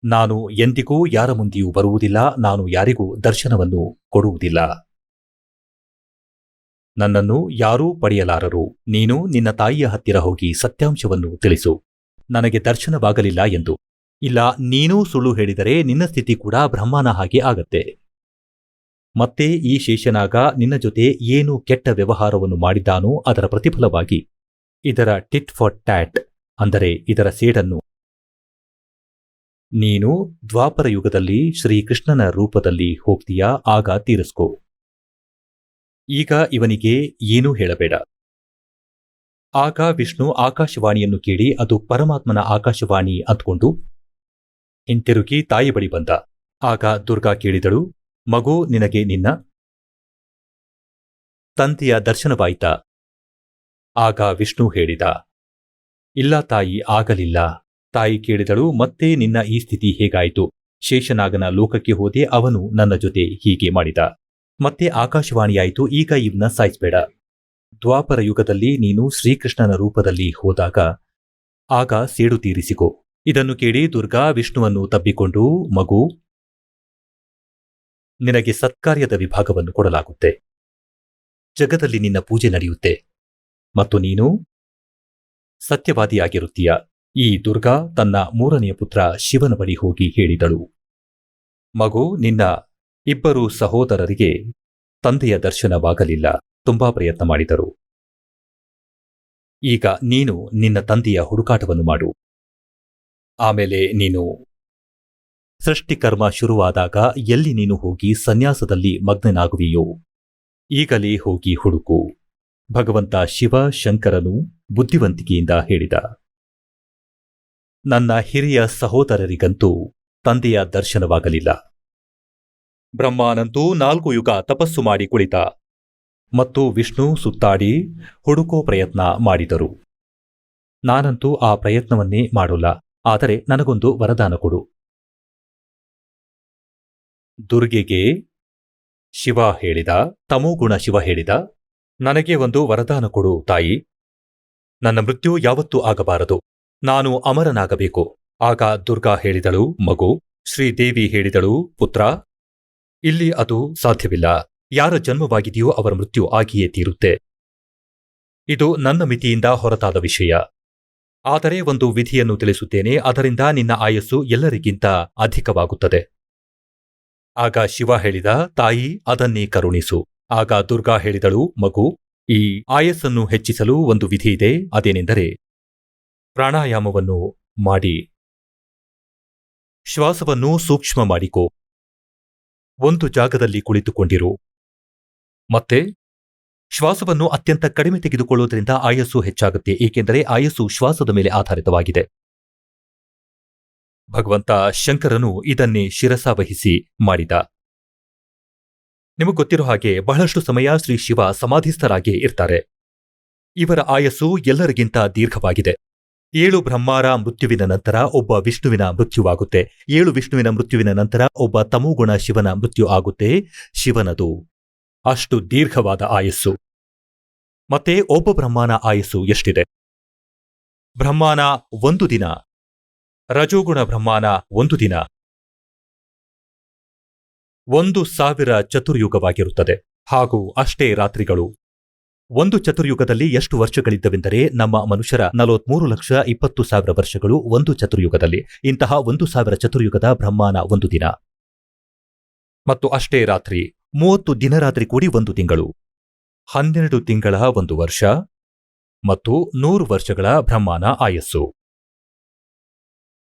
ನಾನು ಎಂದಿಗೂ ಯಾರ ಮುಂದೆಯೂ ಬರುವುದಿಲ್ಲ. ನಾನು ಯಾರಿಗೂ ದರ್ಶನವನ್ನು ಕೊಡುವುದಿಲ್ಲ. ನನ್ನನ್ನು ಯಾರೂ ಪಡೆಯಲಾರರು. ನೀನು ನಿನ್ನ ತಾಯಿಯ ಹತ್ತಿರ ಹೋಗಿ ಸತ್ಯಾಂಶವನ್ನು ತಿಳಿಸು, ನನಗೆ ದರ್ಶನವಾಗಲಿಲ್ಲ ಎಂದು. ಇಲ್ಲ, ನೀನೂ ಸುಳ್ಳು ಹೇಳಿದರೆ ನಿನ್ನ ಸ್ಥಿತಿ ಕೂಡ ಬ್ರಹ್ಮನ ಹಾಗೆ ಆಗತ್ತೆ. ಮತ್ತೆ ಈ ಶೇಷನಾಗ ನಿನ್ನ ಜೊತೆ ಏನು ಕೆಟ್ಟ ವ್ಯವಹಾರವನ್ನು ಮಾಡಿದ್ದಾನೋ ಅದರ ಪ್ರತಿಫಲವಾಗಿ ಇದರ ಟಿಟ್ ಫಾರ್ ಟ್ಯಾಟ್, ಅಂದರೆ ಇದರ ಸೇಡನ್ನು ನೀನು ದ್ವಾಪರ ಯುಗದಲ್ಲಿ ಶ್ರೀಕೃಷ್ಣನ ರೂಪದಲ್ಲಿ ಹೋಗ್ತೀಯಾ, ಆಗ ತೀರಿಸ್ಕೋ. ಈಗ ಇವನಿಗೆ ಏನೂ ಹೇಳಬೇಡ. ಆಗ ವಿಷ್ಣು ಆಕಾಶವಾಣಿಯನ್ನು ಕೇಳಿ ಅದು ಪರಮಾತ್ಮನ ಆಕಾಶವಾಣಿ ಅಂದ್ಕೊಂಡು ಹಿಂತಿರುಗಿ ತಾಯಿ ಬಳಿ ಬಂದ. ಆಗ ದುರ್ಗಾ ಕೇಳಿದಳು, ಮಗು, ನಿನಗೆ ನಿನ್ನ ತಂದೆಯ ದರ್ಶನವಾಯಿತಾ? ಆಗ ವಿಷ್ಣು ಹೇಳಿದ, ಇಲ್ಲ ತಾಯಿ, ಆಗಲಿಲ್ಲ. ತಾಯಿ ಕೇಳಿದಳು, ಮತ್ತೆ ನಿನ್ನ ಈ ಸ್ಥಿತಿ ಹೇಗಾಯಿತು? ಶೇಷನಾಗನ ಲೋಕಕ್ಕೆ ಹೋದೆ, ಅವನು ನನ್ನ ಜೊತೆ ಹೀಗೆ ಮಾಡಿದ. ಮತ್ತೆ ಆಕಾಶವಾಣಿಯಾಯಿತು, ಈಗ ಇವನ್ನ ಸಾಯಿಸಬೇಡ. ದ್ವಾಪರ ಯುಗದಲ್ಲಿ ನೀನು ಶ್ರೀಕೃಷ್ಣನ ರೂಪದಲ್ಲಿ ಹೋದಾಗ ಆಗ ಸೇಡು ತೀರಿಸಿಕೋ. ಇದನ್ನು ಕೇಳಿ ದುರ್ಗಾ ವಿಷ್ಣುವನ್ನು ತಬ್ಬಿಕೊಂಡು, ಮಗು, ನಿನಗೆ ಸತ್ಕಾರ್ಯದ ವಿಭಾಗವನ್ನು ಕೊಡಲಾಗುತ್ತೆ. ಜಗದಲ್ಲಿ ನಿನ್ನ ಪೂಜೆ ನಡೆಯುತ್ತೆ ಮತ್ತು ನೀನು ಸತ್ಯವಾದಿಯಾಗಿರುತ್ತೀಯ. ಈ ದುರ್ಗಾ ತನ್ನ 3ನೇ ಪುತ್ರ ಶಿವನ ಬಳಿ ಹೋಗಿ ಹೇಳಿದಳು, ಮಗು, ನಿನ್ನ 2 ಸಹೋದರರಿಗೆ ತಂದೆಯ ದರ್ಶನವಾಗಲಿಲ್ಲ. ತುಂಬಾ ಪ್ರಯತ್ನ ಮಾಡಿದರು. ಈಗ ನೀನು ನಿನ್ನ ತಂದೆಯ ಹುಡುಕಾಟವನ್ನು ಮಾಡು. ಆಮೇಲೆ ನೀನು ಸೃಷ್ಟಿಕರ್ಮ ಶುರುವಾದಾಗ ಎಲ್ಲಿ ನೀನು ಹೋಗಿ ಸನ್ಯಾಸದಲ್ಲಿ ಮಗ್ನನಾಗುವಿಯೋ ಈಗಲೇ ಹೋಗಿ ಹುಡುಕು. ಭಗವಂತ ಶಿವ ಶಂಕರನು ಬುದ್ಧಿವಂತಿಕೆಯಿಂದ ಹೇಳಿದ. ನನ್ನ ಹಿರಿಯ ಸಹೋದರರಿಗಂತೂ ತಂದೆಯ ದರ್ಶನವಾಗಲಿಲ್ಲ. ಬ್ರಹ್ಮಾನಂತೂ 4 ಯುಗ ತಪಸ್ಸು ಮಾಡಿ ಕುಳಿತ ಮತ್ತು ವಿಷ್ಣು ಸುತ್ತಾಡಿ ಹುಡುಕೋ ಪ್ರಯತ್ನ ಮಾಡಿದರು. ನಾನಂತೂ ಆ ಪ್ರಯತ್ನವನ್ನೇ ಮಾಡೋಲ್ಲ. ಆದರೆ ನನಗೊಂದು ವರದಾನ ಕೊಡು. ದುರ್ಗೆಗೆ ಶಿವ ಹೇಳಿದ, ತಮೋಗುಣ ಶಿವ ಹೇಳಿದ, ನನಗೆ ಒಂದು ವರದಾನ ಕೊಡು ತಾಯಿ. ನನ್ನ ಮೃತ್ಯು ಯಾವತ್ತೂ ಆಗಬಾರದು. ನಾನು ಅಮರನಾಗಬೇಕು. ಆಗ ದುರ್ಗಾ ಹೇಳಿದಳು, ಮಗು. ಶ್ರೀದೇವಿ ಹೇಳಿದಳು, ಪುತ್ರ, ಇಲ್ಲಿ ಅದು ಸಾಧ್ಯವಿಲ್ಲ. ಯಾರ ಜನ್ಮವಾಗಿದೆಯೋ ಅವರ ಮೃತ್ಯು ಆಗಿಯೇ ತೀರುತ್ತೆ. ಇದು ನನ್ನ ಮಿತಿಯಿಂದ ಹೊರತಾದ ವಿಷಯ. ಆದರೆ ಒಂದು ವಿಧಿಯನ್ನು ತಿಳಿಸುತ್ತೇನೆ, ಅದರಿಂದ ನಿನ್ನ ಆಯಸ್ಸು ಎಲ್ಲರಿಗಿಂತ ಅಧಿಕವಾಗುತ್ತದೆ. ಆಗ ಶಿವ ಹೇಳಿದ, ತಾಯಿ, ಅದನ್ನೇ ಕರುಣಿಸು. ಆಗ ದುರ್ಗಾ ಹೇಳಿದಳು, ಮಗು, ಈ ಆಯಸ್ಸನ್ನು ಹೆಚ್ಚಿಸಲು ಒಂದು ವಿಧಿ ಇದೆ. ಅದೇನೆಂದರೆ ಪ್ರಾಣಾಯಾಮವನ್ನು ಮಾಡಿ ಶ್ವಾಸವನ್ನು ಸೂಕ್ಷ್ಮ ಮಾಡಿಕೋ. ಒಂದು ಜಾಗದಲ್ಲಿ ಕುಳಿತುಕೊಂಡಿರು. ಮತ್ತೆ ಶ್ವಾಸವನ್ನು ಅತ್ಯಂತ ಕಡಿಮೆ ತೆಗೆದುಕೊಳ್ಳುವುದರಿಂದ ಆಯಸ್ಸು ಹೆಚ್ಚಾಗುತ್ತೆ, ಏಕೆಂದರೆ ಆಯಸ್ಸು ಶ್ವಾಸದ ಮೇಲೆ ಆಧಾರಿತವಾಗಿದೆ. ಭಗವಂತ ಶಂಕರನು ಇದನ್ನೇ ಶಿರಸಾವಹಿಸಿ ಮಾಡಿದ. ನಿಮಗೆ ಗೊತ್ತಿರೋ ಹಾಗೆ ಬಹಳಷ್ಟು ಸಮಯ ಶ್ರೀ ಶಿವ ಸಮಾಧಿಸ್ಥರಾಗೇ ಇರ್ತಾರೆ. ಇವರ ಆಯಸ್ಸು ಎಲ್ಲರಿಗಿಂತ ದೀರ್ಘವಾಗಿದೆ. 7 ಬ್ರಹ್ಮಾರ ಮೃತ್ಯುವಿನ ನಂತರ ಒಬ್ಬ ವಿಷ್ಣುವಿನ ಮೃತ್ಯುವಾಗುತ್ತೆ. 7 ವಿಷ್ಣುವಿನ ಮೃತ್ಯುವಿನ ನಂತರ ಒಬ್ಬ ತಮೋಗುಣ ಶಿವನ ಮೃತ್ಯು ಆಗುತ್ತೆ. ಶಿವನದು ಅಷ್ಟು ದೀರ್ಘವಾದ ಆಯಸ್ಸು. ಮತ್ತೆ ಒಬ್ಬ ಬ್ರಹ್ಮನ ಆಯಸ್ಸು ಎಷ್ಟಿದೆ? ಬ್ರಹ್ಮಾನ 1 ದಿನ, ರಜೋಗುಣ ಬ್ರಹ್ಮಾನ 1 ದಿನ, 1,000 ಚತುರ್ಯುಗವಾಗಿರುತ್ತದೆ. ಹಾಗೂ ಅಷ್ಟೇ ರಾತ್ರಿಗಳು. ಒಂದು ಚತುರ್ಯುಗದಲ್ಲಿ ಎಷ್ಟು ವರ್ಷಗಳಿದ್ದವೆಂದರೆ ನಮ್ಮ ಮನುಷ್ಯರ 43,20,000 ವರ್ಷಗಳು ಒಂದು ಚತುರ್ಯುಗದಲ್ಲಿ. ಇಂತಹ 1,000 ಚತುರ್ಯುಗದ ಬ್ರಹ್ಮಾಂಡ ಒಂದು ದಿನ. ಮತ್ತು ಅಷ್ಟೇ ರಾತ್ರಿ. 30 ದಿನರಾತ್ರಿ ಕೂಡಿ ಒಂದು ತಿಂಗಳು. 12 ತಿಂಗಳ ಒಂದು ವರ್ಷ ಮತ್ತು 100 ವರ್ಷಗಳ ಬ್ರಹ್ಮಾಂಡ ಆಯಸ್ಸು.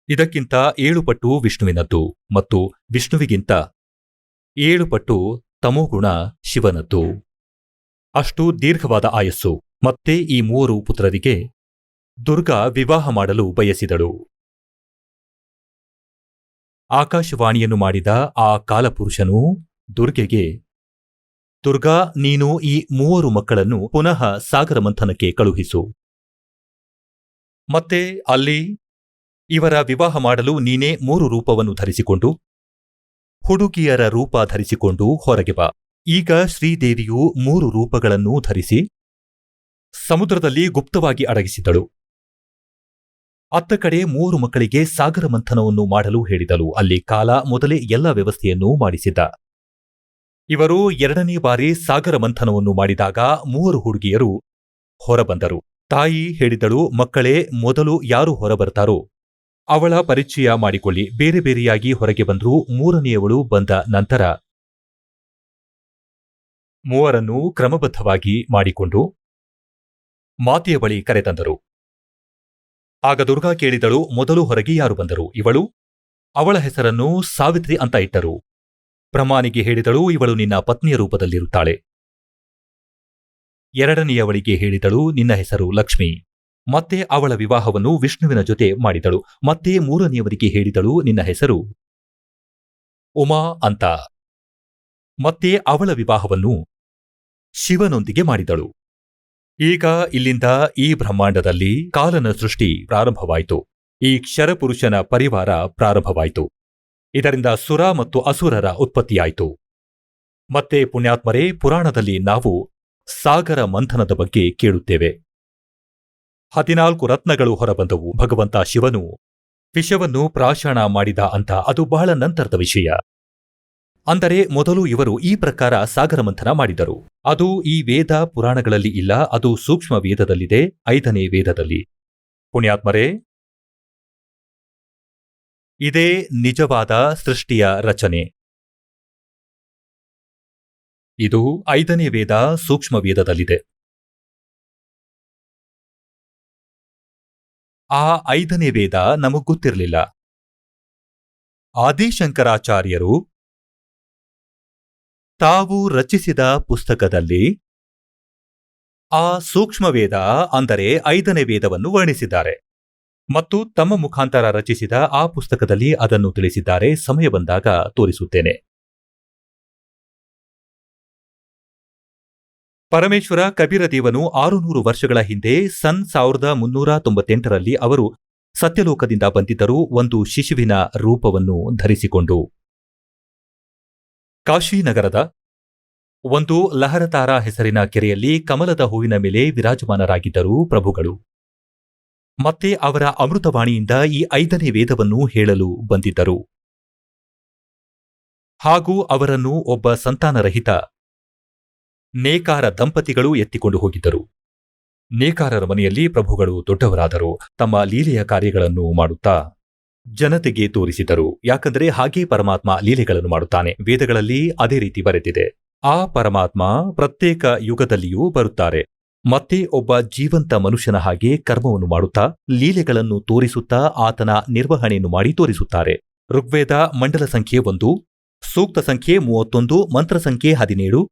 ಇದಕ್ಕಿಂತ 7 ಪಟ್ಟು ವಿಷ್ಣುವಿನದ್ದು ಮತ್ತು ವಿಷ್ಣುವಿಗಿಂತ 7 ಪಟ್ಟು ತಮೋಗುಣ ಶಿವನದ್ದು. ಅಷ್ಟು ದೀರ್ಘವಾದ ಆಯಸ್ಸು. ಮತ್ತೆ ಈ 3 ಪುತ್ರರಿಗೆ ದುರ್ಗಾ ವಿವಾಹ ಮಾಡಲು ಬಯಸಿದಳು. ಆಕಾಶವಾಣಿಯನ್ನು ಮಾಡಿದ ಆ ಕಾಲಪುರುಷನು ದುರ್ಗೆಗೆ, ದುರ್ಗಾ, ನೀನು ಈ 3 ಮಕ್ಕಳನ್ನು ಪುನಃ ಸಾಗರ ಮಂಥನಕ್ಕೆ ಕಳುಹಿಸು. ಮತ್ತೆ ಅಲ್ಲಿ ಇವರ ವಿವಾಹ ಮಾಡಲು ನೀನೇ 3 ರೂಪವನ್ನು ಧರಿಸಿಕೊಂಡು, ಹುಡುಗಿಯರ ರೂಪ ಧರಿಸಿಕೊಂಡು ಹೊರಗೆ ಬಾ. ಈಗ ಶ್ರೀದೇವಿಯು 3 ರೂಪಗಳನ್ನೂ ಧರಿಸಿ ಸಮುದ್ರದಲ್ಲಿ ಗುಪ್ತವಾಗಿ ಅಡಗಿಸಿದಳು. ಅತ್ತ ಕಡೆ 3 ಮಕ್ಕಳಿಗೆ ಸಾಗರ ಮಂಥನವನ್ನು ಮಾಡಲು ಹೇಳಿದಳು. ಅಲ್ಲಿ ಕಾಲ ಮೊದಲೇ ಎಲ್ಲ ವ್ಯವಸ್ಥೆಯನ್ನೂ ಮಾಡಿಸಿದ್ದ. ಇವರು 2ನೇ ಬಾರಿ ಸಾಗರ ಮಂಥನವನ್ನು ಮಾಡಿದಾಗ 3 ಹುಡುಗಿಯರು ಹೊರಬಂದರು. ತಾಯಿ ಹೇಳಿದಳು, ಮಕ್ಕಳೇ, ಮೊದಲು ಯಾರು ಹೊರಬರ್ತಾರೋ ಅವಳ ಪರಿಚಯ ಮಾಡಿಕೊಳ್ಳಿ. ಬೇರೆ ಬೇರೆಯಾಗಿ ಹೊರಗೆ ಬಂದರೂ 3ನೆಯವಳು ಬಂದ ನಂತರ 3ರನ್ನೂ ಕ್ರಮಬದ್ಧವಾಗಿ ಮಾಡಿಕೊಂಡು ಮಾತೆಯ ಬಳಿ ಕರೆತಂದರು. ಆಗ ದುರ್ಗಾ ಕೇಳಿದಳು, ಮೊದಲು ಹೊರಗೆ ಯಾರು ಬಂದರು? ಇವಳು. ಅವಳ ಹೆಸರನ್ನು ಸಾವಿತ್ರಿ ಅಂತ ಇಟ್ಟರು. ಬ್ರಹ್ಮನಿಗೆ ಹೇಳಿದಳು, ಇವಳು ನಿನ್ನ ಪತ್ನಿಯ ರೂಪದಲ್ಲಿರುತ್ತಾಳೆ. 2ನೆಯವಳಿಗೆ ಹೇಳಿದಳು, ನಿನ್ನ ಹೆಸರು ಲಕ್ಷ್ಮಿ. ಮತ್ತೆ ಅವಳ ವಿವಾಹವನ್ನು ವಿಷ್ಣುವಿನ ಜೊತೆ ಮಾಡಿದಳು. ಮತ್ತೆ 3ನೆಯವರಿಗೆ ಹೇಳಿದಳು, ನಿನ್ನ ಹೆಸರು ಉಮಾ ಅಂತ. ಮತ್ತೆ ಅವಳ ವಿವಾಹವನ್ನು ಶಿವನೊಂದಿಗೆ ಮಾಡಿದಳು. ಈಗ ಇಲ್ಲಿಂದ ಈ ಬ್ರಹ್ಮಾಂಡದಲ್ಲಿ ಕಾಲನ ಸೃಷ್ಟಿ ಪ್ರಾರಂಭವಾಯಿತು. ಈ ಕ್ಷರಪುರುಷನ ಪರಿವಾರ ಪ್ರಾರಂಭವಾಯಿತು. ಇದರಿಂದ ಸುರ ಮತ್ತು ಅಸುರರ ಉತ್ಪತ್ತಿಯಾಯಿತು. ಮತ್ತೆ ಪುಣ್ಯಾತ್ಮರೇ, ಪುರಾಣದಲ್ಲಿ ನಾವು ಸಾಗರ ಮಂಥನದ ಬಗ್ಗೆ ಕೇಳುತ್ತೇವೆ. 14 ರತ್ನಗಳು ಹೊರಬಂದವು. ಭಗವಂತ ಶಿವನು ವಿಷವನ್ನು ಪ್ರಾಶನ ಮಾಡಿದ ಅಂತ. ಅದು ಬಹಳ ನಂತರದ ವಿಷಯ. ಅಂದರೆ ಮೊದಲು ಇವರು ಈ ಪ್ರಕಾರ ಸಾಗರ ಮಂಥನ ಮಾಡಿದರು. ಅದು ಈ ವೇದ ಪುರಾಣಗಳಲ್ಲಿ ಇಲ್ಲ. ಅದು ಸೂಕ್ಷ್ಮ ವೇದದಲ್ಲಿದೆ, 5ನೇ ವೇದದಲ್ಲಿ. ಪುಣ್ಯಾತ್ಮರೇ, ಇದೇ ನಿಜವಾದ ಸೃಷ್ಟಿಯ ರಚನೆ. ಇದು 5ನೇ ವೇದ ಸೂಕ್ಷ್ಮ ವೇದದಲ್ಲಿದೆ. ಆ 5ನೇ ವೇದ ನಮಗ್ ಗೊತ್ತಿರಲಿಲ್ಲ. ಆದಿಶಂಕರಾಚಾರ್ಯರು ತಾವು ರಚಿಸಿದ ಪುಸ್ತಕದಲ್ಲಿ ಆ ಸೂಕ್ಷ್ಮವೇದ ಅಂದರೆ 5ನೇ ವೇದವನ್ನು ವರ್ಣಿಸಿದ್ದಾರೆ ಮತ್ತು ತಮ್ಮ ಮುಖಾಂತರ ರಚಿಸಿದ ಆ ಪುಸ್ತಕದಲ್ಲಿ ಅದನ್ನು ತಿಳಿಸಿದ್ದಾರೆ. ಸಮಯ ಬಂದಾಗ ತೋರಿಸುತ್ತೇನೆ. ಪರಮೇಶ್ವರ ಕಬೀರದೇವನು 600 ವರ್ಷಗಳ ಹಿಂದೆ ಸನ್ 1398ರಲ್ಲಿ ಅವರು ಸತ್ಯಲೋಕದಿಂದ ಬಂದಿದ್ದರು, ಒಂದು ಶಿಶುವಿನ ರೂಪವನ್ನು ಧರಿಸಿಕೊಂಡು. ಕಾಶಿನಗರದ ಒಂದು ಲಹರತಾರ ಹೆಸರಿನ ಕೆರೆಯಲ್ಲಿ ಕಮಲದ ಹೂವಿನ ಮೇಲೆ ವಿರಾಜಮಾನರಾಗಿದ್ದರು ಪ್ರಭುಗಳು. ಮತ್ತೆ ಅವರ ಅಮೃತವಾಣಿಯಿಂದ ಈ 5ನೇ ವೇದವನ್ನು ಹೇಳಲು ಬಂದಿದ್ದರು. ಹಾಗೂ ಅವರನ್ನು ಒಬ್ಬ ಸಂತಾನರಹಿತ ನೇಕಾರ ದಂಪತಿಗಳು ಎತ್ತಿಕೊಂಡು ಹೋಗಿದ್ದರು. ನೇಕಾರರ ಮನೆಯಲ್ಲಿ ಪ್ರಭುಗಳು ದೊಡ್ಡವರಾದರು. ತಮ್ಮ ಲೀಲೆಯ ಕಾರ್ಯಗಳನ್ನು ಮಾಡುತ್ತಾ ಜನತೆಗೆ ತೋರಿಸಿದರು. ಯಾಕಂದರೆ ಹಾಗೇ ಪರಮಾತ್ಮ ಲೀಲೆಗಳನ್ನು ಮಾಡುತ್ತಾನೆ. ವೇದಗಳಲ್ಲಿ ಅದೇ ರೀತಿ ಬರೆದಿದೆ. ಆ ಪರಮಾತ್ಮ ಪ್ರತ್ಯೇಕ ಯುಗದಲ್ಲಿಯೂ ಬರುತ್ತಾರೆ. ಮತ್ತೆ ಒಬ್ಬ ಜೀವಂತ ಮನುಷ್ಯನ ಹಾಗೆ ಕರ್ಮವನ್ನು ಮಾಡುತ್ತಾ ಲೀಲೆಗಳನ್ನು ತೋರಿಸುತ್ತಾ ಆತನ ನಿರ್ವಹಣೆಯನ್ನು ಮಾಡಿ ತೋರಿಸುತ್ತಾರೆ. ಋಗ್ವೇದ ಮಂಡಲ ಸಂಖ್ಯೆ 1, ಸೂಕ್ತ ಸಂಖ್ಯೆ 31, ಮಂತ್ರ ಸಂಖ್ಯೆ 17.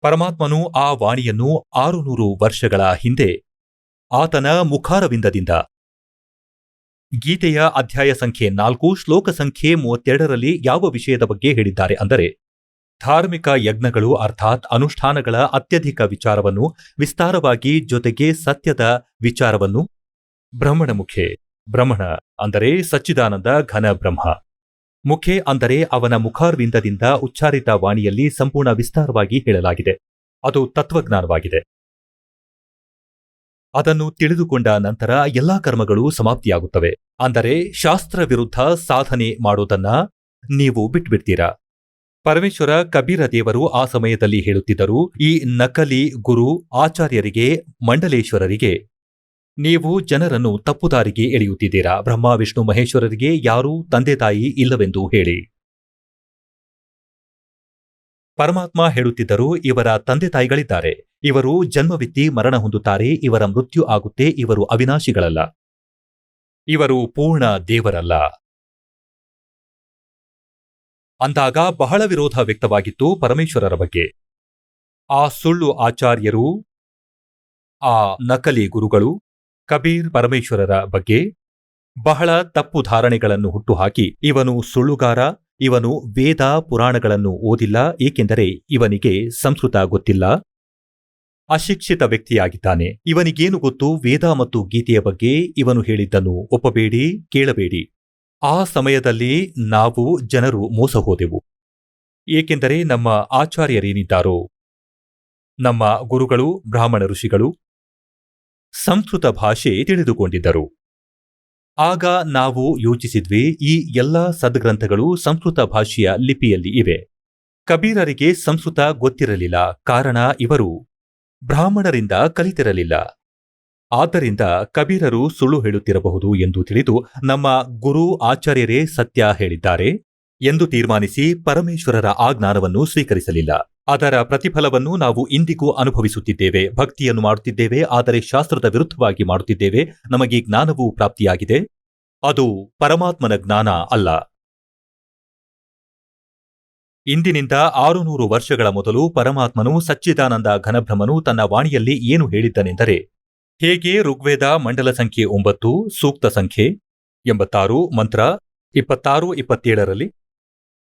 ಪರಮಾತ್ಮನು ಆ ವಾಣಿಯನ್ನು 600 ವರ್ಷಗಳ ಹಿಂದೆ ಆತನ ಮುಖಾರವಿಂದದಿಂದ ಗೀತೆಯ ಅಧ್ಯಾಯ ಸಂಖ್ಯೆ 4, ಶ್ಲೋಕ ಸಂಖ್ಯೆ 32ರಲ್ಲಿ ಯಾವ ವಿಷಯದ ಬಗ್ಗೆ ಹೇಳಿದ್ದಾರೆ ಅಂದರೆ, ಧಾರ್ಮಿಕ ಯಜ್ಞಗಳು ಅರ್ಥಾತ್ ಅನುಷ್ಠಾನಗಳ ಅತ್ಯಧಿಕ ವಿಚಾರವನ್ನು ವಿಸ್ತಾರವಾಗಿ, ಜೊತೆಗೆ ಸತ್ಯದ ವಿಚಾರವನ್ನು ಬ್ರಹ್ಮಣ ಮುಖೆ. ಬ್ರಹ್ಮಣ ಅಂದರೆ ಸಚ್ಚಿದಾನಂದ ಘನ ಬ್ರಹ್ಮ. ಮುಖೆ ಅಂದರೆ ಅವನ ಮುಖಾರ್ವಿಂದದಿಂದ ಉಚ್ಚಾರಿತ ವಾಣಿಯಲ್ಲಿ ಸಂಪೂರ್ಣ ವಿಸ್ತಾರವಾಗಿ ಹೇಳಲಾಗಿದೆ. ಅದು ತತ್ವಜ್ಞಾನವಾಗಿದೆ. ಅದನ್ನು ತಿಳಿದುಕೊಂಡ ನಂತರ ಎಲ್ಲಾ ಕರ್ಮಗಳು ಸಮಾಪ್ತಿಯಾಗುತ್ತವೆ. ಅಂದರೆ ಶಾಸ್ತ್ರ ವಿರುದ್ಧ ಸಾಧನೆ ಮಾಡೋದನ್ನ ನೀವು ಬಿಟ್ಬಿಡ್ತೀರಾ. ಪರಮೇಶ್ವರ ಕಬೀರ ದೇವರು ಆ ಸಮಯದಲ್ಲಿ ಹೇಳುತ್ತಿದ್ದರು, ಈ ನಕಲಿ ಗುರು ಆಚಾರ್ಯರಿಗೆ, ಮಂಡಲೇಶ್ವರರಿಗೆ, ನೀವು ಜನರನ್ನು ತಪ್ಪುದಾರಿಗೆ ಎಳೆಯುತ್ತಿದ್ದೀರಾ. ಬ್ರಹ್ಮ ವಿಷ್ಣು ಮಹೇಶ್ವರರಿಗೆ ಯಾರೂ ತಂದೆ ತಾಯಿ ಇಲ್ಲವೆಂದು ಹೇಳಿ. ಪರಮಾತ್ಮ ಹೇಳುತ್ತಿದ್ದರು, ಇವರ ತಂದೆ ತಾಯಿಗಳಿದ್ದಾರೆ. ಇವರು ಜನ್ಮವಿತ್ತಿ ಮರಣ ಹೊಂದುತ್ತಾರೆ. ಇವರ ಮೃತ್ಯು ಆಗುತ್ತೆ. ಇವರು ಅವಿನಾಶಿಗಳಲ್ಲ. ಇವರು ಪೂರ್ಣ ದೇವರಲ್ಲ. ಅಂದಾಗ ಬಹಳ ವಿರೋಧ ವ್ಯಕ್ತವಾಗಿತ್ತು ಪರಮೇಶ್ವರರ ಬಗ್ಗೆ. ಆ ಸುಳ್ಳು ಆಚಾರ್ಯರು, ಆ ನಕಲಿ ಗುರುಗಳು ಕಬೀರ್ ಪರಮೇಶ್ವರರ ಬಗ್ಗೆ ಬಹಳ ತಪ್ಪು ಧಾರಣೆಗಳನ್ನು ಹುಟ್ಟುಹಾಕಿ, ಇವನು ಸುಳ್ಳುಗಾರ, ಇವನು ವೇದ ಪುರಾಣಗಳನ್ನು ಓದಿಲ್ಲ, ಏಕೆಂದರೆ ಇವನಿಗೆ ಸಂಸ್ಕೃತ ಗೊತ್ತಿಲ್ಲ, ಅಶಿಕ್ಷಿತ ವ್ಯಕ್ತಿಯಾಗಿದ್ದಾನೆ, ಇವನಿಗೇನು ಗೊತ್ತು ವೇದ ಮತ್ತು ಗೀತೆಯ ಬಗ್ಗೆ, ಇವನು ಹೇಳಿದ್ದನ್ನು ಒಪ್ಪಬೇಡಿ, ಕೇಳಬೇಡಿ. ಆ ಸಮಯದಲ್ಲಿ ನಾವು ಜನರು ಮೋಸ ಹೋದೆವು. ಏಕೆಂದರೆ ನಮ್ಮ ಆಚಾರ್ಯರೇನಿದ್ದಾರೋ, ನಮ್ಮ ಗುರುಗಳು, ಬ್ರಾಹ್ಮಣ ಋಷಿಗಳು ಸಂಸ್ಕೃತ ಭಾಷೆ ತಿಳಿದುಕೊಂಡಿದ್ದರು. ಆಗ ನಾವು ಯೋಚಿಸಿದ್ವಿ, ಈ ಎಲ್ಲಾ ಸದ್ಗ್ರಂಥಗಳು ಸಂಸ್ಕೃತ ಭಾಷೆಯ ಲಿಪಿಯಲ್ಲಿ ಇವೆ. ಕಬೀರರಿಗೆ ಸಂಸ್ಕೃತ ಗೊತ್ತಿರಲಿಲ್ಲ. ಕಾರಣ ಇವರು ಬ್ರಾಹ್ಮಣರಿಂದ ಕಲಿತಿರಲಿಲ್ಲ. ಆದ್ದರಿಂದ ಕಬೀರರು ಸುಳ್ಳು ಹೇಳುತ್ತಿರಬಹುದು ಎಂದು ತಿಳಿದು ನಮ್ಮ ಗುರು ಆಚಾರ್ಯರೇ ಸತ್ಯ ಹೇಳಿದ್ದಾರೆ ಎಂದು ತೀರ್ಮಾನಿಸಿ ಪರಮೇಶ್ವರರ ಆ ಜ್ಞಾನವನ್ನು ಸ್ವೀಕರಿಸಲಿಲ್ಲ. ಅದರ ಪ್ರತಿಫಲವನ್ನು ನಾವು ಇಂದಿಗೂ ಅನುಭವಿಸುತ್ತಿದ್ದೇವೆ. ಭಕ್ತಿಯನ್ನು ಮಾಡುತ್ತಿದ್ದೇವೆ, ಆದರೆ ಶಾಸ್ತ್ರದ ವಿರುದ್ಧವಾಗಿ ಮಾಡುತ್ತಿದ್ದೇವೆ. ನಮಗೆ ಜ್ಞಾನವೂ ಪ್ರಾಪ್ತಿಯಾಗಿದೆ. ಅದು ಪರಮಾತ್ಮನ ಜ್ಞಾನ ಅಲ್ಲ. ಇಂದಿನಿಂದ 600 ವರ್ಷಗಳ ಮೊದಲು ಪರಮಾತ್ಮನು ಸಚ್ಚಿದಾನಂದ ಘನಬ್ರಹ್ಮನು ತನ್ನ ವಾಣಿಯಲ್ಲಿ ಏನು ಹೇಳಿದ್ದನೆಂದರೆ, ಹೇಗೆ ಋಗ್ವೇದ ಮಂಡಲ ಸಂಖ್ಯೆ 9 ಸೂಕ್ತ ಸಂಖ್ಯೆ 86 ಮಂತ್ರ 26-27ರಲ್ಲಿ,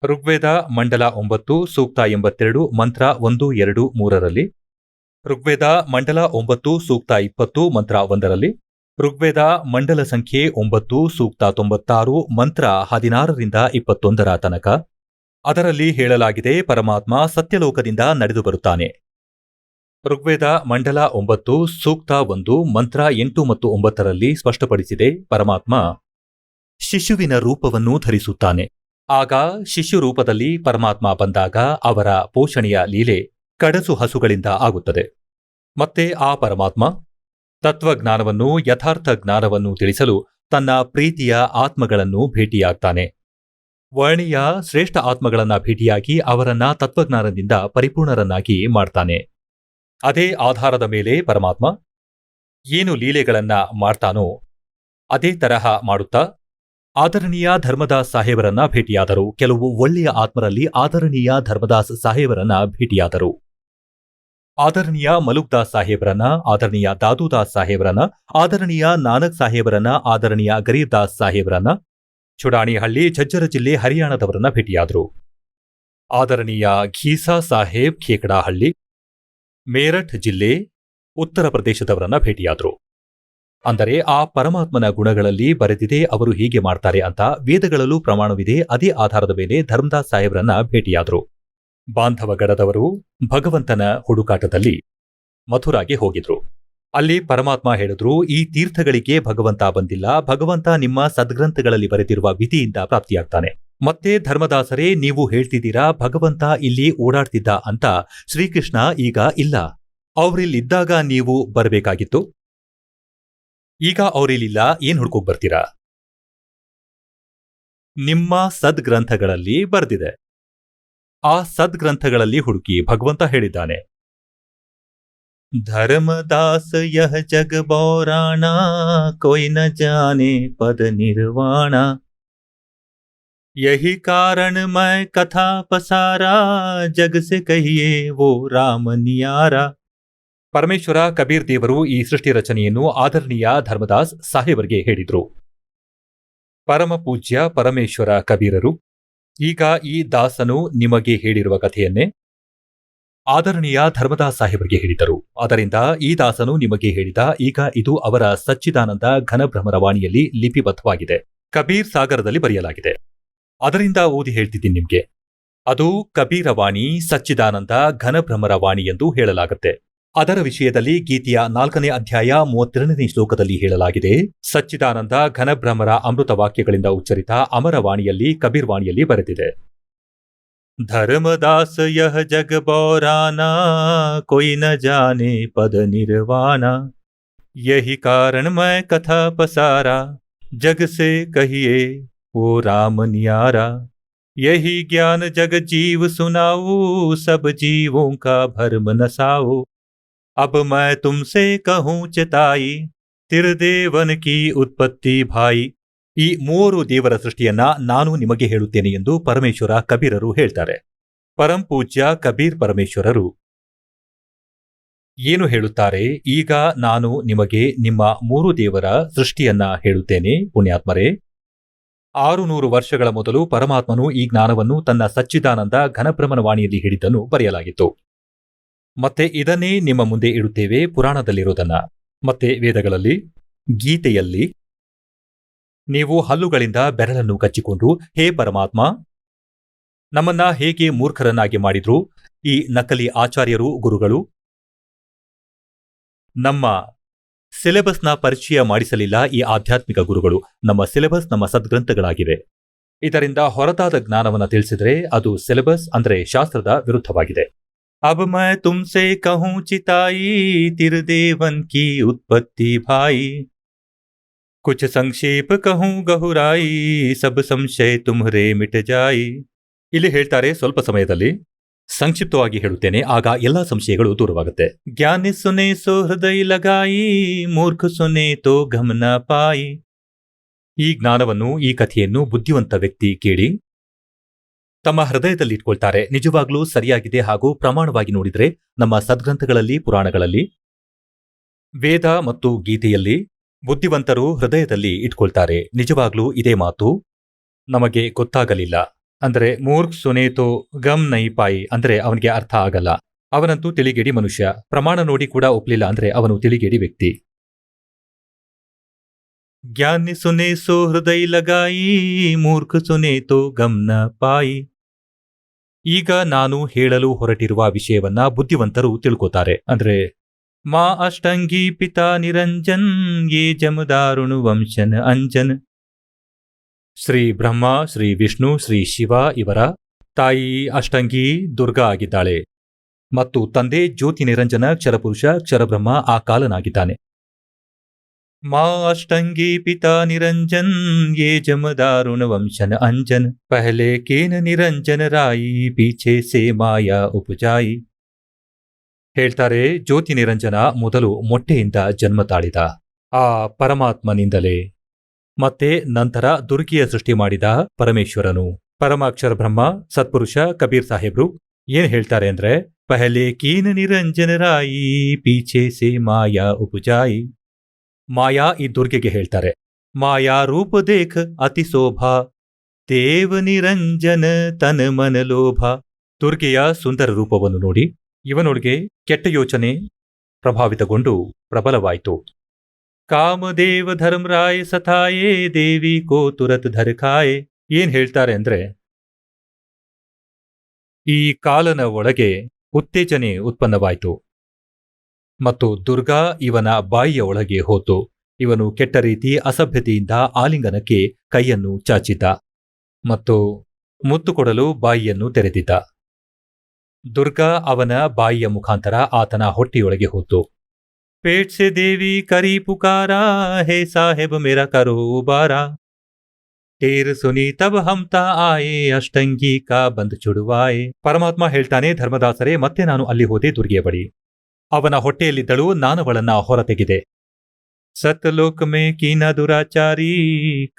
ಋಗ್ವೇದ ಮಂಡಲ 9 ಸೂಕ್ತ 82 ಮಂತ್ರ 1, 2, 3ರಲ್ಲಿ, ಋಗ್ವೇದ ಮಂಡಲ 9 ಸೂಕ್ತ 20 ಮಂತ್ರ 1ರಲ್ಲಿ, ಋಗ್ವೇದ ಮಂಡಲ ಸಂಖ್ಯೆ 9 ಸೂಕ್ತ 96 ಮಂತ್ರ 16ರಿಂದ 21ರ ತನಕ ಅದರಲ್ಲಿ ಹೇಳಲಾಗಿದೆ, ಪರಮಾತ್ಮ ಸತ್ಯಲೋಕದಿಂದ ನಡೆದು ಬರುತ್ತಾನೆ. ಋಗ್ವೇದ ಮಂಡಲ 9 ಸೂಕ್ತ 1 ಮಂತ್ರ 8 ಮತ್ತು 9ರಲ್ಲಿ ಸ್ಪಷ್ಟಪಡಿಸಿದೆ, ಪರಮಾತ್ಮ ಶಿಶುವಿನ ರೂಪವನ್ನು ಧರಿಸುತ್ತಾನೆ. ಆಗ ಶಿಶು ರೂಪದಲ್ಲಿ ಪರಮಾತ್ಮ ಬಂದಾಗ ಅವರ ಪೋಷಣೆಯ ಲೀಲೆ ಕಡಸು ಹಸುಗಳಿಂದ ಆಗುತ್ತದೆ. ಮತ್ತೆ ಆ ಪರಮಾತ್ಮ ತತ್ವಜ್ಞಾನವನ್ನು, ಯಥಾರ್ಥ ಜ್ಞಾನವನ್ನು ತಿಳಿಸಲು ತನ್ನ ಪ್ರೀತಿಯ ಆತ್ಮಗಳನ್ನು ಭೇಟಿಯಾಗ್ತಾನೆ. ವರ್ಣೀಯ ಶ್ರೇಷ್ಠ ಆತ್ಮಗಳನ್ನ ಭೇಟಿಯಾಗಿ ಅವರನ್ನ ತತ್ವಜ್ಞಾನದಿಂದ ಪರಿಪೂರ್ಣರನ್ನಾಗಿ ಮಾಡ್ತಾನೆ. ಅದೇ ಆಧಾರದ ಮೇಲೆ ಪರಮಾತ್ಮ ಏನು ಲೀಲೆಗಳನ್ನ ಮಾಡ್ತಾನೋ ಅದೇ ತರಹ ಮಾಡುತ್ತಾ ಆದರಣೀಯ ಧರ್ಮದಾಸ್ ಸಾಹೇಬರನ್ನ ಭೇಟಿಯಾದರು. ಕೆಲವು ಒಳ್ಳೆಯ ಆತ್ಮರಲ್ಲಿ ಆದರಣೀಯ ಧರ್ಮದಾಸ್ ಸಾಹೇಬರನ್ನ ಭೇಟಿಯಾದರು. ಆದರಣೀಯ ಮಲುಕ್ದಾಸ್ ಸಾಹೇಬರನ್ನ, ಆದರಣೀಯ ದಾದೂದಾಸ್ ಸಾಹೇಬರನ್ನ, ಆದರಣೀಯ ನಾನಕ್ ಸಾಹೇಬರನ್ನ, ಆದರಣೀಯ ಗರೀಬ್ದಾಸ್ ಸಾಹೇಬರನ್ನ, ಚುಡಾಣಿಹಳ್ಳಿ ಝಜ್ಜರ ಜಿಲ್ಲೆ ಹರಿಯಾಣದವರನ್ನ ಭೇಟಿಯಾದರು. ಆದರಣೀಯ ಘೀಸಾ ಸಾಹೇಬ್ ಖೇಕಡಾಹಳ್ಳಿ ಮೇರಠ್ ಜಿಲ್ಲೆ ಉತ್ತರ ಪ್ರದೇಶದವರನ್ನ ಭೇಟಿಯಾದರು. ಅಂದರೆ ಆ ಪರಮಾತ್ಮನ ಗುಣಗಳಲ್ಲಿ ಬರೆದಿದೆ, ಅವರು ಹೀಗೆ ಮಾಡ್ತಾರೆ ಅಂತ ವೇದಗಳಲ್ಲೂ ಪ್ರಮಾಣವಿದೆ. ಅದೇ ಆಧಾರದ ಮೇಲೆ ಧರ್ಮದಾಸ್ ಸಾಹೇಬರನ್ನ ಭೇಟಿಯಾದರು. ಬಾಂಧವಗಡದವರು ಭಗವಂತನ ಹುಡುಕಾಟದಲ್ಲಿ ಮಥುರಾಗೆ ಹೋಗಿದ್ರು. ಅಲ್ಲಿ ಪರಮಾತ್ಮ ಹೇಳಿದ್ರು, ಈ ತೀರ್ಥಗಳಿಗೆ ಭಗವಂತ ಬಂದಿಲ್ಲ, ಭಗವಂತ ನಿಮ್ಮ ಸದ್ಗ್ರಂಥಗಳಲ್ಲಿ ಬರೆದಿರುವ ವಿಧಿಯಿಂದ ಪ್ರಾಪ್ತಿಯಾಗ್ತಾನೆ. ಮತ್ತೆ ಧರ್ಮದಾಸರೇ, ನೀವು ಹೇಳ್ತಿದ್ದೀರಾ ಭಗವಂತ ಇಲ್ಲಿ ಓಡಾಡ್ತಿದ್ದ ಅಂತ. ಶ್ರೀಕೃಷ್ಣ ಈಗ ಇಲ್ಲ, ಅವರಿಲ್ಲಿದ್ದಾಗ ನೀವು ಬರಬೇಕಾಗಿತ್ತು. ಈಗ ಅವರಿಲ್ಲಿಲ್ಲ, ಏನ್ ಹುಡ್ಕೋಕ್ ಬರ್ತೀರಾ? ನಿಮ್ಮ ಸದ್ಗ್ರಂಥಗಳಲ್ಲಿ ಬರೆದಿದೆ. ಆ ಸದ್ಗ್ರಂಥಗಳಲ್ಲಿ ಹುಡುಕಿ. ಭಗವಂತ ಹೇಳಿದ್ದಾನೆ, ಧರ್ಮದಾಸ ಯಹ ಜಗ ಬೌರಾಣ ಕೊಯ್ ನ ಜಾನೆ ಪದ ನಿರ್ವಾಣ ಯಹಿ ಕಾರಣ ಮೈ ಕಥಾ ಪಸಾರಾ ಜಗ ಸೆ ಕಹಿಯೇ ವೋ ರಾಮ ನಿಯಾರ. ಪರಮೇಶ್ವರ ಕಬೀರ್ ದೇವರು ಈ ಸೃಷ್ಟಿ ರಚನೆಯನ್ನು ಆದರಣೀಯ ಧರ್ಮದಾಸ್ ಸಾಹೇಬರಿಗೆ ಹೇಳಿದ್ರು. ಪರಮ ಪೂಜ್ಯ ಪರಮೇಶ್ವರ ಕಬೀರರು ಈಗ ಈ ದಾಸನು ನಿಮಗೆ ಹೇಳಿರುವ ಕಥೆಯನ್ನೇ ಆದರಣೀಯ ಧರ್ಮದಾಸ್ ಸಾಹೇಬರಿಗೆ ಹೇಳಿದರು. ಆದ್ದರಿಂದ ಈ ದಾಸನು ನಿಮಗೆ ಹೇಳಿದ, ಈಗ ಇದು ಅವರ ಸಚ್ಚಿದಾನಂದ ಘನಬ್ರಹ್ಮರ ವಾಣಿಯಲ್ಲಿ ಲಿಪಿಬದ್ಧವಾಗಿದೆ, ಕಬೀರ್ ಸಾಗರದಲ್ಲಿ ಬರೆಯಲಾಗಿದೆ. ಅದರಿಂದ ಓದಿ ಹೇಳ್ತಿದ್ದೀನಿ ನಿಮ್ಗೆ. ಅದು ಕಬೀರ ವಾಣಿ, ಸಚ್ಚಿದಾನಂದ ಘನಬ್ರಹ್ಮರ ವಾಣಿ ಎಂದು ಹೇಳಲಾಗುತ್ತೆ. ಅದರ ವಿಷಯದಲ್ಲಿ ಗೀತೆಯ 4ನೇ ಅಧ್ಯಾಯ 32ನೇ ಶ್ಲೋಕದಲ್ಲಿ ಹೇಳಲಾಗಿದೆ, ಸಚ್ಚಿದಾನಂದ ಘನಬ್ರಹ್ಮರ ಅಮೃತ ವಾಕ್ಯಗಳಿಂದ ಉಚ್ಚರಿತ ಅಮರವಾಣಿಯಲ್ಲಿ ಕಬೀರ್ವಾಣಿಯಲ್ಲಿ ಬರೆದಿದೆ. ಧರ್ಮದಾಸ ಯಹ ಜಗ ಬೌರಾನಾ ಕೊಯ್ ನ ಜಾನೆ ಪದ ನಿರ್ವಾಣ ಯಹಿ ಕಾರಣ ಮೈ ಕಥಾ ಪಸಾರಾ ಜಗ ಸೆ ಕಹಿಯೇ ಓ ರಾಮ ನಿಯಾರಾ ಯಹಿ ಜ್ಞಾನ ಜಗ ಜೀವ ಸುನಾವು ಸಬ್ ಜೀವೋं का भरम नसाओ अब मैं तुमसे कहूं चिताई ತಿರುದೇವನ್ ಕಿ ಉತ್ಪತ್ತಿ ಭಾಯಿ. ಈ 3 ದೇವರ ಸೃಷ್ಟಿಯನ್ನ ನಾನು ನಿಮಗೆ ಹೇಳುತ್ತೇನೆ ಎಂದು ಪರಮೇಶ್ವರ ಕಬೀರರು ಹೇಳ್ತಾರೆ. ಪರಂಪೂಜ್ಯ ಕಬೀರ್ ಪರಮೇಶ್ವರರು ಏನು ಹೇಳುತ್ತಾರೆ? ಈಗ ನಾನು ನಿಮಗೆ ನಿಮ್ಮ 3 ದೇವರ ಸೃಷ್ಟಿಯನ್ನ ಹೇಳುತ್ತೇನೆ ಪುಣ್ಯಾತ್ಮರೇ. 600 ವರ್ಷಗಳ ಮೊದಲು ಪರಮಾತ್ಮನು ಈ ಜ್ಞಾನವನ್ನು ತನ್ನ ಸಚ್ಚಿದಾನಂದ ಘನಬ್ರಹ್ಮನ ವಾಣಿಯಲ್ಲಿ ಹೇಳಿದ್ದನ್ನು ಬರೆಯಲಾಗಿತ್ತು. ಮತ್ತೆ ಇದನ್ನೇ ನಿಮ್ಮ ಮುಂದೆ ಇಡುತ್ತೇವೆ, ಪುರಾಣದಲ್ಲಿರೋದನ್ನ. ಮತ್ತೆ ವೇದಗಳಲ್ಲಿ, ಗೀತೆಯಲ್ಲಿ ನೀವು ಹಲ್ಲುಗಳಿಂದ ಬೆರಳನ್ನು ಕಚ್ಚಿಕೊಂಡು, ಹೇ ಪರಮಾತ್ಮ, ನಮ್ಮನ್ನ ಹೇಗೆ ಮೂರ್ಖರನ್ನಾಗಿ ಮಾಡಿದ್ರು ಈ ನಕಲಿ ಆಚಾರ್ಯರು, ಗುರುಗಳು. ನಮ್ಮ ಸಿಲೆಬಸ್ನ ಪರಿಚಯ ಮಾಡಿಸಲಿಲ್ಲ ಈ ಆಧ್ಯಾತ್ಮಿಕ ಗುರುಗಳು. ನಮ್ಮ ಸಿಲೆಬಸ್ ನಮ್ಮ ಸದ್ಗ್ರಂಥಗಳಾಗಿವೆ. ಇದರಿಂದ ಹೊರತಾದ ಜ್ಞಾನವನ್ನು ತಿಳಿಸಿದರೆ ಅದು ಸಿಲೆಬಸ್ ಅಂದರೆ ಶಾಸ್ತ್ರದ ವಿರುದ್ಧವಾಗಿದೆ. ಅಬ್ ಮೈ ತುಮ್ಸೆ ಕಹೂಂ ಚಿತಾಯಿ ತಿರುದೇವನ್ ಕಿ ಉತ್ಪತ್ತಿ ಭಾಯಿ ಕುಚ್ ಸಂಕ್ಷೇಪ ಕಹೂಂ ಗಹುರಾಯಿ ಸಬ್ ಸಂಶಯ ತುಮ್ಹರೆ ಮಿಟ ಜಾಯಿ. ಇಲ್ಲಿ ಹೇಳ್ತಾರೆ, ಸ್ವಲ್ಪ ಸಮಯದಲ್ಲಿ ಸಂಕ್ಷಿಪ್ತವಾಗಿ ಹೇಳುತ್ತೇನೆ, ಆಗ ಎಲ್ಲಾ ಸಂಶಯಗಳು ದೂರವಾಗುತ್ತೆ. ಜ್ಞಾನಿ ಸುನೆ ಸೋ ಹೃದಯ ಲಗಾಯಿ ಮೂರ್ಖ ಸುನೆ ತೋ ಗಮನ ಪಾಯಿ. ಈ ಜ್ಞಾನವನ್ನು, ಈ ಕಥೆಯನ್ನು ಬುದ್ಧಿವಂತ ವ್ಯಕ್ತಿ ಕೇಳಿ ತಮ್ಮ ಹೃದಯದಲ್ಲಿ ಇಟ್ಕೊಳ್ತಾರೆ. ನಿಜವಾಗ್ಲೂ ಸರಿಯಾಗಿದೆ. ಹಾಗೂ ಪ್ರಮಾಣವಾಗಿ ನೋಡಿದರೆ ನಮ್ಮ ಸದ್ಗ್ರಂಥಗಳಲ್ಲಿ, ಪುರಾಣಗಳಲ್ಲಿ, ವೇದ ಮತ್ತು ಗೀತೆಯಲ್ಲಿ ಬುದ್ಧಿವಂತರು ಹೃದಯದಲ್ಲಿ ಇಟ್ಕೊಳ್ತಾರೆ. ನಿಜವಾಗ್ಲೂ ಇದೇ ಮಾತು ನಮಗೆ ಗೊತ್ತಾಗಲಿಲ್ಲ. ಅಂದರೆ ಮೂರ್ಖ್ ಸುನೇತೋ ಗಮ್ ನೈ ಪಾಯಿ ಅಂದರೆ ಅವನಿಗೆ ಅರ್ಥ ಆಗಲ್ಲ, ಅವನಂತೂ ತಿಳಿಗೇಡಿ ಮನುಷ್ಯ. ಪ್ರಮಾಣ ನೋಡಿ ಕೂಡ ಒಪ್ಪಲಿಲ್ಲ ಅಂದ್ರೆ ಅವನು ತಿಳಿಗೇಡಿ ವ್ಯಕ್ತಿ. ಜ್ಞಾನಿ ಸುನೆ ಸೋ ಹೃದಯ ಲಗಾಯಿ ಮೂರ್ಖ ಸುನೇತೋ ಗಮ್ನ ಪಾಯಿ. ಈಗ ನಾನು ಹೇಳಲು ಹೊರಟಿರುವ ವಿಷಯವನ್ನ ಬುದ್ಧಿವಂತರು ತಿಳ್ಕೋತಾರೆ. ಅಂದ್ರೆ ಮಾ ಅಷ್ಟಂಗಿ ಪಿತಾ ನಿರಂಜನ್ ಯೇ ಜಮದಾರುಣು ವಂಶನ ಅಂಜನ್. ಶ್ರೀ ಬ್ರಹ್ಮ, ಶ್ರೀ ವಿಷ್ಣು, ಶ್ರೀ ಶಿವ ಇವರ ತಾಯಿ ಅಷ್ಟಂಗಿ ದುರ್ಗಾ ಆಗಿದ್ದಾಳೆ ಮತ್ತು ತಂದೆ ಜ್ಯೋತಿ ನಿರಂಜನ ಕ್ಷರಪುರುಷ ಕ್ಷರಬ್ರಹ್ಮ ಆ ಕಾಲನಾಗಿದ್ದಾನೆ. ಮಾ ಅಷ್ಟಂಗಿ ಪಿತಾ ನಿರಂಜನ್ ಯೇ ಜಮದಾರುಣ ವಂಶನ ಅಂಜನ್ ಪಹಲೆ ಕೇನ ನಿರಂಜನ ರಾಯಿ ಪೀಛೆ ಸೇ ಮಾಯಾ ಉಪಜಾಯಿ. ಹೇಳ್ತಾರೆ, ಜ್ಯೋತಿ ನಿರಂಜನ ಮೊದಲು ಮೊಟ್ಟೆಯಿಂದ ಜನ್ಮ ತಾಳಿದ ಆ ಪರಮಾತ್ಮನಿಂದಲೇ ಮತ್ತೆ ನಂತರ ದುರ್ಗಿಯ ಸೃಷ್ಟಿ ಮಾಡಿದ ಪರಮೇಶ್ವರನು ಪರಮಾಕ್ಷರ ಬ್ರಹ್ಮ ಸತ್ಪುರುಷ ಕಬೀರ್ ಸಾಹೇಬ್ರು ಏನ್ ಹೇಳ್ತಾರೆ ಅಂದ್ರೆ, ಪಹಲೆ ಕೀನ ನಿರಂಜನ ರಾಯಿ ಪೀಛೆ ಸೇ ಮಾಯಾ ಉಪಜಾಯಿ. ಮಾಯಾ ಈ ದುರ್ಗೆಗೆ ಹೇಳ್ತಾರೆ, ಮಾಯಾ ರೂಪ ದೇಖ ಅತಿ ಶೋಭಾ ದೇವ ನಿರಂಜನ ತನ ಮನ ಲೋಭ. ದುರ್ಗೆಯ ಸುಂದರ ರೂಪವನ್ನು ನೋಡಿ ಇವನೊಳಗೆ ಕೆಟ್ಟ ಯೋಚನೆ ಪ್ರಭಾವಿತಗೊಂಡು ಪ್ರಬಲವಾಯಿತು. ಕಾಮದೇವ ಧರ್ಮರಾಯ ಸತಾಯೇ ದೇವಿ ಕೋ ತುರತ್ ಧರಖಾಯೆ. ಏನ್ ಹೇಳ್ತಾರೆ ಅಂದ್ರೆ, ಈ ಕಾಲನ ಒಳಗೆ ಉತ್ತೇಜನೆ ಉತ್ಪನ್ನವಾಯಿತು ಮತ್ತು ದುರ್ಗಾ ಇವನ ಬಾಯಿಯ ಒಳಗೆ ಹೋತು. ಇವನು ಕೆಟ್ಟ ರೀತಿ ಅಸಭ್ಯತೆಯಿಂದ ಆಲಿಂಗನಕ್ಕೆ ಕೈಯನ್ನು ಚಾಚಿದ್ದ ಮತ್ತು ಮುತ್ತು ಕೊಡಲು ಬಾಯಿಯನ್ನು ತೆರೆದಿದ್ದ. ದುರ್ಗಾ ಅವನ ಬಾಯಿಯ ಮುಖಾಂತರ ಆತನ ಹೊಟ್ಟೆಯೊಳಗೆ ಹೋತು. ಪೇಟ್ ಸೆ ದೇವಿ ಕರಿ ಪುಕಾರ ಹೇ ಸಾಹೇಬ್ ಮೇರಾ ಕರೋ ಬಾರಾ ಟೇರ್ ಸುನಿ ತಬ್ ಹಮ್ತಾ ಆಯೆ ಅಷ್ಟಂಗಿ ಕಾ ಬಂದ್ ಚುಡುವಾಯೆ. ಪರಮಾತ್ಮ ಹೇಳ್ತಾನೆ, ಧರ್ಮದಾಸರೇ, ಮತ್ತೆ ನಾನು ಅಲ್ಲಿ ಹೋದೆ ದುರ್ಗೆಯ ಬಳಿ. ಅವನ ಹೊಟ್ಟೆಯಲ್ಲಿದ್ದಳು, ನಾನವಳನ್ನ ಹೊರತೆಗೆದೆ. ಸತ್ಲೋಕ ಮೇ ಕೀನ ದುರಾಚಾರಿ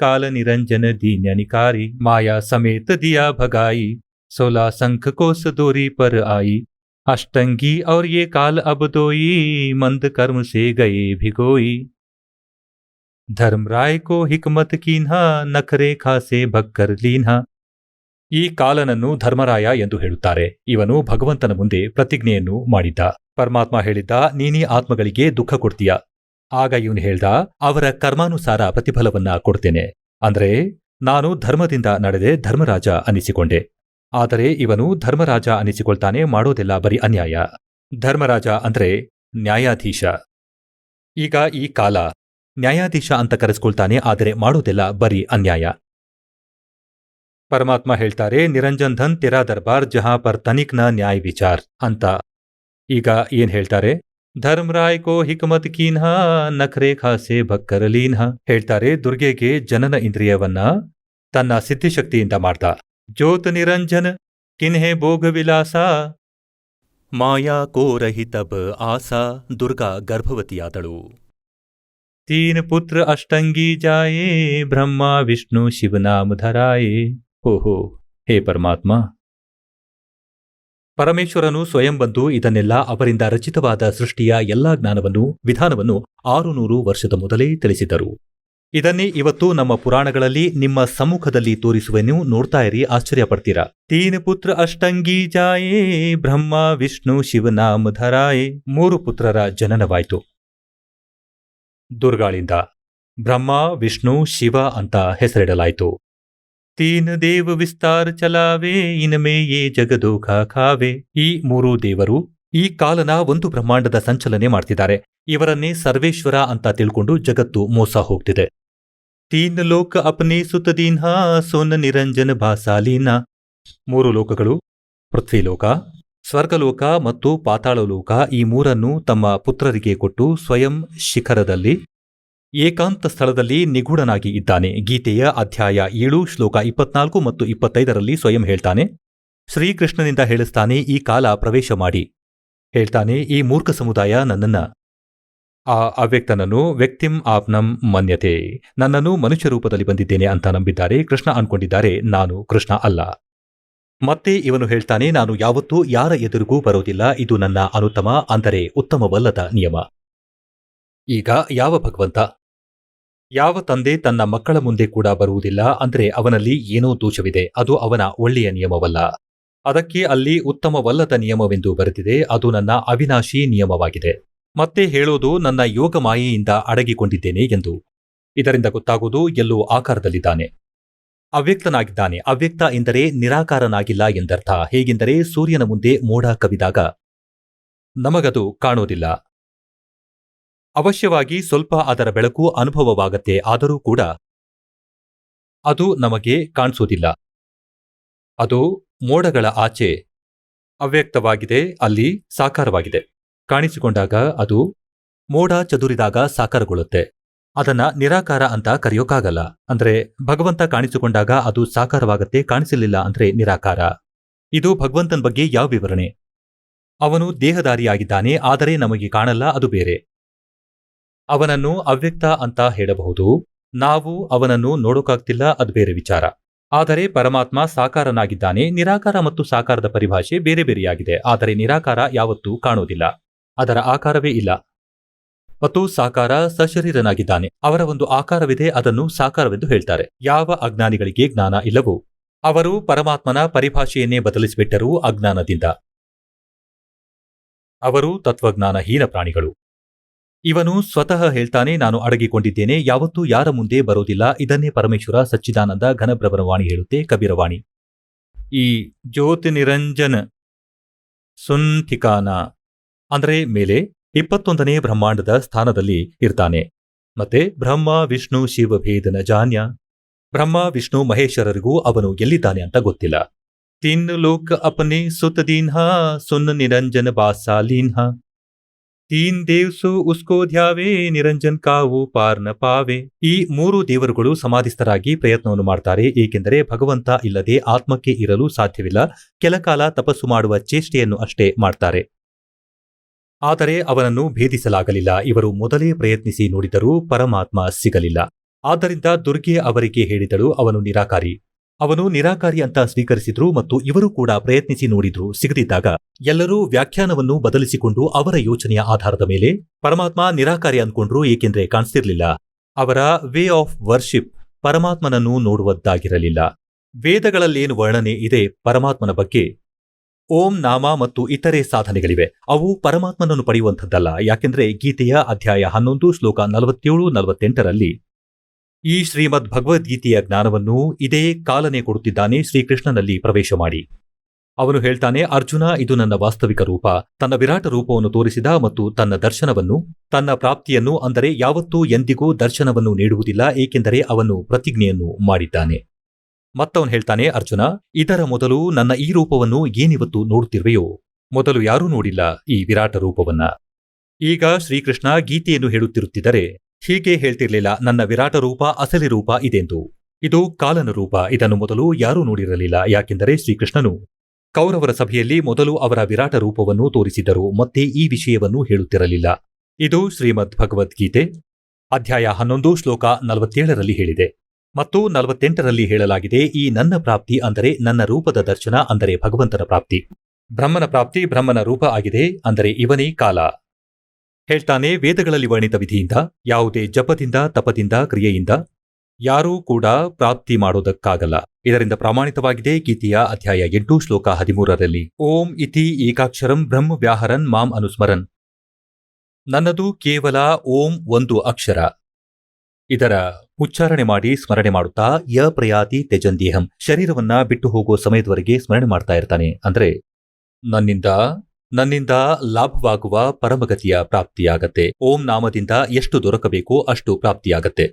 ಕಾಲ ನಿರಂಜನ ದೀನ್ಯನಿಕಾರಿ ಮಾಯಾ ಸಮೇತ ದಿಯಾ ಭಗಾಯಿ 16 ಸಂಖ ಕೋಸ ದೂರಿ ಪರ್ ಆಯಿ ಅಷ್ಟಂಗಿ ಔರ್ ಯೇ ಕಾಲ ಅಬ್ ದೋಯಿ ಮಂದ ಕರ್ಮ ಸೇ ಗಯೇ ಭಿಗೋಯಿ. ಧರ್ಮರಾಯ್ ಕೋ ಹಿಕ್ಮತ್ ಕೀನ್ಹಾ ನಖರೆ ಖಾಸೆ ಭಕ್ಕರ್ ಲೀನ್ಹಾ. ಈ ಕಾಲನನ್ನು ಧರ್ಮರಾಯ ಎಂದು ಹೇಳುತ್ತಾರೆ. ಇವನು ಭಗವಂತನ ಮುಂದೆ ಪ್ರತಿಜ್ಞೆಯನ್ನು ಮಾಡಿದ್ದ. ಪರಮಾತ್ಮ ಹೇಳಿದ್ದ, ನೀನೇ ಆತ್ಮಗಳಿಗೆ ದುಃಖ ಕೊಡ್ತೀಯ. ಆಗ ಇವನು ಹೇಳ್ದ, ಅವರ ಕರ್ಮಾನುಸಾರ ಪ್ರತಿಫಲವನ್ನ ಕೊಡ್ತೇನೆ. ಅಂದ್ರೆ ನಾನು ಧರ್ಮದಿಂದ ನಡೆದೆ ಧರ್ಮರಾಜ ಅನಿಸಿಕೊಂಡೆ. ಆದರೆ ಇವನು ಧರ್ಮರಾಜ ಅನಿಸಿಕೊಳ್ತಾನೆ, ಮಾಡೋದೆಲ್ಲ ಬರೀ ಅನ್ಯಾಯ. ಧರ್ಮರಾಜ ಅಂದ್ರೆ ನ್ಯಾಯಾಧೀಶ. ಈಗ ಈ ಕಾಲ ನ್ಯಾಯಾಧೀಶ ಅಂತ ಕರೆಸ್ಕೊಳ್ತಾನೆ, ಆದರೆ ಮಾಡೋದೆಲ್ಲ ಬರೀ ಅನ್ಯಾಯ. ಪರಮಾತ್ಮ ಹೇಳ್ತಾರೆ, ನಿರಂಜನ್ ಧನ್ ತೆರಾ ದರ್ಬಾರ್ ಜಹಾ ಪರ್ ತನಿಕ್ ನ ನ್ಯಾಯ ವಿಚಾರ್ ಅಂತ. ಈಗ ಏನ್ ಹೇಳ್ತಾರೆ? ಧರ್ಮರಾಯ್ ಕೋ ಹಿಕ್ಮತ್ ಕೀನ್ಹ ನಖರೆ ಖಾಸೆ ಭಕ್ಕರಲೀನ್ಹ. ಹೇಳ್ತಾರೆ, ದುರ್ಗೆಗೆ ಜನನ ಇಂದ್ರಿಯವನ್ನ ತನ್ನ ಸಿದ್ಧಿಶಕ್ತಿಯಿಂದ ಮಾಡ್ದ. ಜ್ಯೋತ್ ನಿರಂಜನ್ ಕಿನ್ಹೆ ಭೋಗ ವಿಲಾಸ ಮಾಯಾ ಕೋ ರಹಿತಬ್ ಆಸಾ. ದುರ್ಗಾ ಗರ್ಭವತಿಯಾದಳು. ತೀನ್ ಪುತ್ರ ಅಷ್ಟಂಗಿ ಜಾಯೇ ಬ್ರಹ್ಮ ವಿಷ್ಣು ಶಿವನಾಮ ಧರಾಯೇ. ಓಹೋ, ಹೇ ಪರಮಾತ್ಮ. ಪರಮೇಶ್ವರನು ಸ್ವಯಂ ಬಂದು ಇದನ್ನೆಲ್ಲ ಅವರಿಂದ ರಚಿತವಾದ ಸೃಷ್ಟಿಯ ಎಲ್ಲಾ ಜ್ಞಾನವನ್ನು, ವಿಧಾನವನ್ನು 600 ವರ್ಷದ ಮೊದಲೇ ತಿಳಿಸಿದರು. ಇದನ್ನೇ ಇವತ್ತು ನಮ್ಮ ಪುರಾಣಗಳಲ್ಲಿ ನಿಮ್ಮ ಸಮ್ಮುಖದಲ್ಲಿ ತೋರಿಸುವೆನು. ನೋಡ್ತಾ ಇರಿ, ಆಶ್ಚರ್ಯ ಪಡ್ತೀರಾ. ತೀನ್ ಪುತ್ರ ಅಷ್ಟಂಗಿ ಜಾಯೇ ಬ್ರಹ್ಮ ವಿಷ್ಣು ಶಿವನಾಮ ಧರಾಯೇ. 3 ಪುತ್ರರ ಜನನವಾಯಿತು ದುರ್ಗಾಳಿಂದ. ಬ್ರಹ್ಮ, ವಿಷ್ಣು, ಶಿವ ಅಂತ ಹೆಸರಿಡಲಾಯಿತು. ತೀನ್ ದೇವ ವಿಸ್ತಾರ ಚಲಾವೆ ಇನ್ಮೇ ಯೇ ಜಗದೋಖ ಖಾವೆ. ಈ 3 ದೇವರು ಈ ಕಾಲನ ಒಂದು ಬ್ರಹ್ಮಾಂಡದ ಸಂಚಲನೆ ಮಾಡ್ತಿದ್ದಾರೆ. ಇವರನ್ನೇ ಸರ್ವೇಶ್ವರ ಅಂತ ತಿಳ್ಕೊಂಡು ಜಗತ್ತು ಮೋಸ ಹೋಗ್ತಿದೆ. ತೀನ್ ಲೋಕ ಅಪ್ನೇ ಸುತದೀನ್ಹ ಸೋನ ನಿರಂಜನ ಭಾಸಾಲೀನ. 3 ಲೋಕಗಳು, ಪೃಥ್ವಿಲೋಕ, ಸ್ವರ್ಗಲೋಕ ಮತ್ತು ಪಾತಾಳಲೋಕ, ಈ 3 ತಮ್ಮ ಪುತ್ರರಿಗೆ ಕೊಟ್ಟು ಸ್ವಯಂ ಶಿಖರದಲ್ಲಿ ಏಕಾಂತ ಸ್ಥಳದಲ್ಲಿ ನಿಗೂಢನಾಗಿ ಇದ್ದಾನೆ. ಗೀತೆಯ ಅಧ್ಯಾಯ 7 ಶ್ಲೋಕ 24 ಮತ್ತು 25ರಲ್ಲಿ ಸ್ವಯಂ ಹೇಳ್ತಾನೆ, ಶ್ರೀಕೃಷ್ಣನಿಂದ ಹೇಳಿಸ್ತಾನೆ, ಈ ಕಾಲ ಪ್ರವೇಶ ಮಾಡಿ. ಹೇಳ್ತಾನೆ, ಈ ಮೂರ್ಖ ಸಮುದಾಯ ನನ್ನನ್ನ, ಆ ಅವ್ಯಕ್ತನನ್ನು ವ್ಯಕ್ತಿಂ ಆಪ್ನಂ ಮನ್ಯತೆ, ನನ್ನನ್ನು ಮನುಷ್ಯ ರೂಪದಲ್ಲಿ ಬಂದಿದ್ದೇನೆ ಅಂತ ನಂಬಿದ್ದಾರೆ. ಕೃಷ್ಣ ಅನ್ಕೊಂಡಿದ್ದಾರೆ, ನಾನು ಕೃಷ್ಣ ಅಲ್ಲ. ಮತ್ತೆ ಇವನು ಹೇಳ್ತಾನೆ, ನಾನು ಯಾವತ್ತೂ ಯಾರ ಎದುರಿಗೂ ಬರೋದಿಲ್ಲ. ಇದು ನನ್ನ ಅನುತ್ತಮ, ಅಂದರೆ ಉತ್ತಮವಲ್ಲದ ನಿಯಮ. ಈಗ ಯಾವ ಭಗವಂತ, ಯಾವ ತಂದೆ ತನ್ನ ಮಕ್ಕಳ ಮುಂದೆ ಕೂಡ ಬರುವುದಿಲ್ಲ ಅಂದ್ರೆ ಅವನಲ್ಲಿ ಏನೋ ದೋಷವಿದೆ. ಅದು ಅವನ ಒಳ್ಳೆಯ ನಿಯಮವಲ್ಲ. ಅದಕ್ಕೆ ಅಲ್ಲಿ ಉತ್ತಮವಲ್ಲದ ನಿಯಮವೆಂದು ಬರೆದಿದೆ. ಅದು ನನ್ನ ಅವಿನಾಶಿ ನಿಯಮವಾಗಿದೆ. ಮತ್ತೆ ಹೇಳೋದು, ನನ್ನ ಯೋಗ ಮಾಯೆಯಿಂದ ಅಡಗಿಕೊಂಡಿದ್ದೇನೆ ಎಂದು. ಇದರಿಂದ ಗೊತ್ತಾಗೋದು ಎಲ್ಲೋ ಆಕಾರದಲ್ಲಿದ್ದಾನೆ, ಅವ್ಯಕ್ತನಾಗಿದ್ದಾನೆ. ಅವ್ಯಕ್ತ ಎಂದರೆ ನಿರಾಕಾರನಾಗಿಲ್ಲ ಎಂದರ್ಥ. ಹೇಗೆಂದರೆ ಸೂರ್ಯನ ಮುಂದೆ ಮೋಡ ಕವಿದಾಗ ನಮಗದು ಕಾಣೋದಿಲ್ಲ. ಅವಶ್ಯವಾಗಿ ಸ್ವಲ್ಪ ಅದರ ಬೆಳಕು ಅನುಭವವಾಗತ್ತೆ, ಆದರೂ ಕೂಡ ಅದು ನಮಗೆ ಕಾಣಿಸೋದಿಲ್ಲ. ಅದು ಮೋಡಗಳ ಆಚೆ ಅವ್ಯಕ್ತವಾಗಿದೆ, ಅಲ್ಲಿ ಸಾಕಾರವಾಗಿದೆ. ಕಾಣಿಸಿಕೊಂಡಾಗ ಅದು ಮೋಡ ಚದುರಿದಾಗ ಸಾಕಾರಗೊಳ್ಳುತ್ತೆ. ಅದನ್ನ ನಿರಾಕಾರ ಅಂತ ಕರೆಯೋಕ್ಕಾಗಲ್ಲ. ಅಂದ್ರೆ ಭಗವಂತ ಕಾಣಿಸಿಕೊಂಡಾಗ ಅದು ಸಾಕಾರವಾಗತ್ತೆ, ಕಾಣಿಸಲಿಲ್ಲ ಅಂದ್ರೆ ನಿರಾಕಾರ. ಇದು ಭಗವಂತನ ಬಗ್ಗೆ ಯಾವ ವಿವರಣೆ? ಅವನು ದೇಹಧಾರಿಯಾಗಿದ್ದಾನೆ, ಆದರೆ ನಮಗೆ ಕಾಣಲ್ಲ, ಅದು ಬೇರೆ. ಅವನನ್ನು ಅವ್ಯಕ್ತ ಅಂತ ಹೇಳಬಹುದು. ನಾವು ಅವನನ್ನು ನೋಡೋಕಾಗ್ತಿಲ್ಲ, ಅದು ಬೇರೆ ವಿಚಾರ. ಆದರೆ ಪರಮಾತ್ಮ ಸಾಕಾರನಾಗಿದ್ದಾನೆ. ನಿರಾಕಾರ ಮತ್ತು ಸಾಕಾರದ ಪರಿಭಾಷೆ ಬೇರೆ ಬೇರೆಯಾಗಿದೆ. ಆದರೆ ನಿರಾಕಾರ ಯಾವತ್ತೂ ಕಾಣೋದಿಲ್ಲ, ಅದರ ಆಕಾರವೇ ಇಲ್ಲ. ಮತ್ತು ಸಾಕಾರ ಸಶರೀರನಾಗಿದ್ದಾನೆ. ಅವರ ಒಂದು ಆಕಾರವಿದೆ, ಅದನ್ನು ಸಾಕಾರವೆಂದು ಹೇಳ್ತಾರೆ. ಯಾವ ಅಜ್ಞಾನಿಗಳಿಗೆ ಜ್ಞಾನ ಇಲ್ಲವೋ ಅವರು ಪರಮಾತ್ಮನ ಪರಿಭಾಷೆಯನ್ನೇ ಬದಲಿಸಿಬಿಟ್ಟರು ಅಜ್ಞಾನದಿಂದ. ಅವರು ತತ್ವಜ್ಞಾನಹೀನ ಪ್ರಾಣಿಗಳು. ಇವನು ಸ್ವತಃ ಹೇಳ್ತಾನೆ, ನಾನು ಅಡಗಿಕೊಂಡಿದ್ದೇನೆ, ಯಾವತ್ತೂ ಯಾರ ಮುಂದೆ ಬರೋದಿಲ್ಲ. ಇದನ್ನೇ ಪರಮೇಶ್ವರ ಸಚ್ಚಿದಾನಂದ ಘನಬ್ರಹ್ಮವಾಣಿ ಹೇಳುತ್ತೆ, ಕಬೀರವಾಣಿ. ಈ ಜ್ಯೋತಿ ನಿರಂಜನ ಸುನ್ ಥಿಕಾನ ಅಂದ್ರೆ ಮೇಲೆ 21ನೇ ಬ್ರಹ್ಮಾಂಡದ ಸ್ಥಾನದಲ್ಲಿ ಇರ್ತಾನೆ. ಮತ್ತೆ ಬ್ರಹ್ಮ ವಿಷ್ಣು ಶಿವ ಭೇದನ ಜಾನ್ಯ. ಬ್ರಹ್ಮ ವಿಷ್ಣು ಮಹೇಶ್ವರರಿಗೂ ಅವನು ಎಲ್ಲಿದ್ದಾನೆ ಅಂತ ಗೊತ್ತಿಲ್ಲ. ತಿನ್ ಲೋಕ ಅಪನೆ ಸುತದೀನ್ಹ ಸುನ್ ನಿರಂಜನ ಬಾಸಾಲೀನ್ಹ. ತೀನ್ ದೇವ್ಸು ಉಸ್ಕೋ ಧ್ಯಾವೆ ನಿರಂಜನ್ ಕಾವು ಪಾರ್ನ ಪಾವೆ. ಈ 3 ದೇವರುಗಳು ಸಮಾಧಿಸ್ಥರಾಗಿ ಪ್ರಯತ್ನವನ್ನು ಮಾಡ್ತಾರೆ, ಏಕೆಂದರೆ ಭಗವಂತ ಇಲ್ಲದೆ ಆತ್ಮಕ್ಕೆ ಇರಲು ಸಾಧ್ಯವಿಲ್ಲ. ಕೆಲಕಾಲ ತಪಸ್ಸು ಮಾಡುವ ಚೇಷ್ಟೆಯನ್ನು ಅಷ್ಟೇ ಮಾಡ್ತಾರೆ, ಆದರೆ ಅವನನ್ನು ಭೇದಿಸಲಾಗಲಿಲ್ಲ. ಇವರು ಮೊದಲೇ ಪ್ರಯತ್ನಿಸಿ ನೋಡಿದರೂ ಪರಮಾತ್ಮ ಸಿಗಲಿಲ್ಲ. ಆದ್ದರಿಂದ ದುರ್ಗೆ ಅವರಿಗೆ ಹೇಳಿದಳು, ಅವನು ನಿರಾಕಾರಿ. ಅವನು ನಿರಾಕಾರಿ ಅಂತ ಸ್ವೀಕರಿಸಿದ್ರು ಮತ್ತು ಇವರು ಕೂಡ ಪ್ರಯತ್ನಿಸಿ ನೋಡಿದ್ರು. ಸಿಗದಿದ್ದಾಗ ಎಲ್ಲರೂ ವ್ಯಾಖ್ಯಾನವನ್ನು ಬದಲಿಸಿಕೊಂಡು ಅವರ ಯೋಚನೆಯ ಆಧಾರದ ಮೇಲೆ ಪರಮಾತ್ಮ ನಿರಾಕಾರಿ ಅಂದ್ಕೊಂಡ್ರು, ಏಕೆಂದ್ರೆ ಕಾಣಿಸ್ತಿರ್ಲಿಲ್ಲ. ಅವರ ವೇ ಆಫ್ ವರ್ಷಿಪ್ ಪರಮಾತ್ಮನನ್ನು ನೋಡುವದ್ದಾಗಿರಲಿಲ್ಲ. ವೇದಗಳಲ್ಲೇನು ವರ್ಣನೆ ಇದೆ ಪರಮಾತ್ಮನ ಬಗ್ಗೆ, ಓಂ ನಾಮ ಮತ್ತು ಇತರೆ ಸಾಧನೆಗಳಿವೆ, ಅವು ಪರಮಾತ್ಮನನ್ನು ಪಡೆಯುವಂಥದ್ದಲ್ಲ. ಯಾಕೆಂದ್ರೆ ಗೀತೆಯ ಅಧ್ಯಾಯ 11 ಶ್ಲೋಕ 47-48ರಲ್ಲಿ ಈ ಶ್ರೀಮದ್ ಭಗವದ್ಗೀತೆಯ ಜ್ಞಾನವನ್ನು ಇದೇ ಕಾಲನೆ ಕೊಡುತ್ತಿದ್ದಾನೆ. ಶ್ರೀಕೃಷ್ಣನಲ್ಲಿ ಪ್ರವೇಶ ಮಾಡಿ. ಅವನು ಹೇಳ್ತಾನೆ, ಅರ್ಜುನ, ಇದು ನನ್ನ ವಾಸ್ತವಿಕ ರೂಪ. ತನ್ನ ವಿರಾಟ ರೂಪವನ್ನು ತೋರಿಸಿದ ಮತ್ತು ತನ್ನ ದರ್ಶನವನ್ನು, ತನ್ನ ಪ್ರಾಪ್ತಿಯನ್ನು, ಅಂದರೆ ಯಾವತ್ತೂ ಎಂದಿಗೂ ದರ್ಶನವನ್ನು ನೀಡುವುದಿಲ್ಲ, ಏಕೆಂದರೆ ಅವನು ಪ್ರತಿಜ್ಞೆಯನ್ನು ಮಾಡಿದ್ದಾನೆ. ಮತ್ತವನು ಹೇಳ್ತಾನೆ, ಅರ್ಜುನ, ಇದರ ಮೊದಲು ನನ್ನ ಈ ರೂಪವನ್ನು ಏನಿವತ್ತು ನೋಡುತ್ತಿರುವೆಯೋ, ಮೊದಲು ಯಾರೂ ನೋಡಿಲ್ಲ ಈ ವಿರಾಟ ರೂಪವನ್ನ. ಈಗ ಶ್ರೀಕೃಷ್ಣ ಗೀತೆಯನ್ನು ಹೇಳುತ್ತಿರುತ್ತಿದ್ದರೆ ಹೀಗೆ ಹೇಳ್ತಿರ್ಲಿಲ್ಲ, ನನ್ನ ವಿರಾಟ ರೂಪ, ಅಸಲಿ ರೂಪ ಇದೆಂದು. ಇದು ಕಾಲನ ರೂಪ, ಇದನ್ನು ಮೊದಲು ಯಾರೂ ನೋಡಿರಲಿಲ್ಲ. ಯಾಕೆಂದರೆ ಶ್ರೀಕೃಷ್ಣನು ಕೌರವರ ಸಭೆಯಲ್ಲಿ ಮೊದಲು ಅವರ ವಿರಾಟ ರೂಪವನ್ನು ತೋರಿಸಿದ್ದರು, ಮತ್ತೆ ಈ ವಿಷಯವನ್ನು ಹೇಳುತ್ತಿರಲಿಲ್ಲ. ಇದು ಶ್ರೀಮದ್ ಭಗವದ್ಗೀತೆ ಅಧ್ಯಾಯ 11 ಶ್ಲೋಕ 47ರಲ್ಲಿ ಹೇಳಿದೆ. ಮತ್ತು 48ರಲ್ಲಿ ಹೇಳಲಾಗಿದೆ, ಈ ನನ್ನ ಪ್ರಾಪ್ತಿ ಅಂದರೆ ನನ್ನ ರೂಪದ ದರ್ಶನ, ಅಂದರೆ ಭಗವಂತನ ಪ್ರಾಪ್ತಿ. ಬ್ರಹ್ಮನ ಪ್ರಾಪ್ತಿ ಬ್ರಹ್ಮನ ರೂಪ ಆಗಿದೆ, ಅಂದರೆ ಇವನೇ ಕಾಲ. ಹೇಳ್ತಾನೆ, ವೇದಗಳಲ್ಲಿ ವರ್ಣಿತ ವಿಧಿಯಿಂದ, ಯಾವುದೇ ಜಪದಿಂದ, ತಪದಿಂದ, ಕ್ರಿಯೆಯಿಂದ ಯಾರೂ ಕೂಡ ಪ್ರಾಪ್ತಿ ಮಾಡೋದಕ್ಕಾಗಲ್ಲ. ಇದರಿಂದ ಪ್ರಮಾಣಿತವಾಗಿದೆ ಗೀತೆಯ ಅಧ್ಯಾಯ 8 ಶ್ಲೋಕ 13ರಲ್ಲಿ, ಓಂ ಇತಿ ಏಕಾಕ್ಷರಂ ಬ್ರಹ್ಮ ವ್ಯಾಹರನ್ ಮಾಂ ಅನುಸ್ಮರನ್. ನನ್ನದು ಕೇವಲ ಓಂ ಒಂದು ಅಕ್ಷರ. ಇದರ ಉಚ್ಚಾರಣೆ ಮಾಡಿ ಸ್ಮರಣೆ ಮಾಡುತ್ತಾ ಯ ಪ್ರಯಾತಿ ತ್ಯಜಂದೇಹಂ, ಶರೀರವನ್ನ ಬಿಟ್ಟು ಹೋಗೋ ಸಮಯದವರೆಗೆ ಸ್ಮರಣೆ ಮಾಡ್ತಾ ಇರ್ತಾನೆ. ಅಂದ್ರೆ ನನ್ನಿಂದ ಲಾಭವಾಗುವ ಪರಮಗತಿಯ ಪ್ರಾಪ್ತಿಯಾಗತ್ತೆ. ಓಂ ನಾಮದಿಂದ ಎಷ್ಟು ದೊರಕಬೇಕೋ ಅಷ್ಟು ಪ್ರಾಪ್ತಿಯಾಗತ್ತೆ.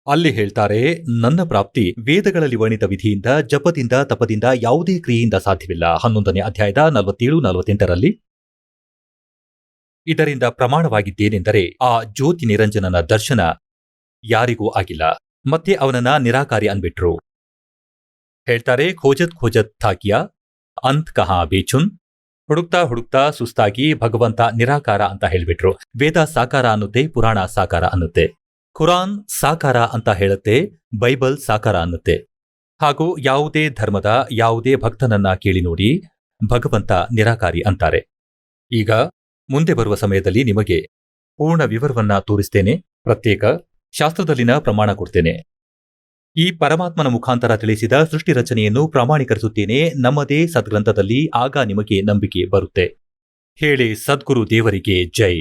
ಅಲ್ಲಿ ಹೇಳ್ತಾರೆ, ನನ್ನ ಪ್ರಾಪ್ತಿ ವೇದಗಳಲ್ಲಿ ವರ್ಣಿತ ವಿಧಿಯಿಂದ, ಜಪದಿಂದ, ತಪದಿಂದ, ಯಾವುದೇ ಕ್ರಿಯೆಯಿಂದ ಸಾಧ್ಯವಿಲ್ಲ. 11ನೇ ಅಧ್ಯಾಯದ 47-48ರಲ್ಲಿ ಇದರಿಂದ ಪ್ರಮಾಣವಾಗಿದ್ದೇನೆಂದರೆ, ಆ ಜ್ಯೋತಿ ನಿರಂಜನನ ದರ್ಶನ ಯಾರಿಗೂ ಆಗಿಲ್ಲ. ಮತ್ತೆ ಅವನನ್ನ ನಿರಾಕಾರಿ ಅನ್ಬಿಟ್ರು. ಹೇಳ್ತಾರೆ, ಖೋಜತ್ ಥಾಕಿಯಾ ಅಂತ್ ಕಹಾ ಬೇಚುನ್. ಹುಡುಕ್ತಾ ಸುಸ್ತಾಗಿ ಭಗವಂತ ನಿರಾಕಾರ ಅಂತ ಹೇಳ್ಬಿಟ್ರು. ವೇದ ಸಾಕಾರ ಅನ್ನುತ್ತೆ, ಪುರಾಣ ಸಾಕಾರ ಅನ್ನುತ್ತೆ, ಖುರಾನ್ ಸಾಕಾರ ಅಂತ ಹೇಳುತ್ತೆ, ಬೈಬಲ್ ಸಾಕಾರ ಅನ್ನುತ್ತೆ. ಹಾಗೂ ಯಾವುದೇ ಧರ್ಮದ ಯಾವುದೇ ಭಕ್ತನನ್ನ ಕೇಳಿ ನೋಡಿ, ಭಗವಂತ ನಿರಾಕಾರಿ ಅಂತಾರೆ. ಈಗ ಮುಂದೆ ಬರುವ ಸಮಯದಲ್ಲಿ ನಿಮಗೆ ಪೂರ್ಣ ವಿವರವನ್ನ ತೋರಿಸ್ತೇನೆ, ಪ್ರತ್ಯೇಕ ಶಾಸ್ತ್ರದಲ್ಲಿನ ಪ್ರಮಾಣ ಕೊಡ್ತೇನೆ. ಈ ಪರಮಾತ್ಮನ ಮುಖಾಂತರ ತಿಳಿಸಿದ ಸೃಷ್ಟಿ ರಚನೆಯನ್ನು ಪ್ರಮಾಣೀಕರಿಸುತ್ತೇನೆ ನಮ್ಮದೇ ಸದ್ಗ್ರಂಥದಲ್ಲಿ. ಆಗ ನಿಮಗೆ ನಂಬಿಕೆ ಬರುತ್ತೆ. ಹೇಳಿ ಸದ್ಗುರು ದೇವರಿಗೆ ಜೈ.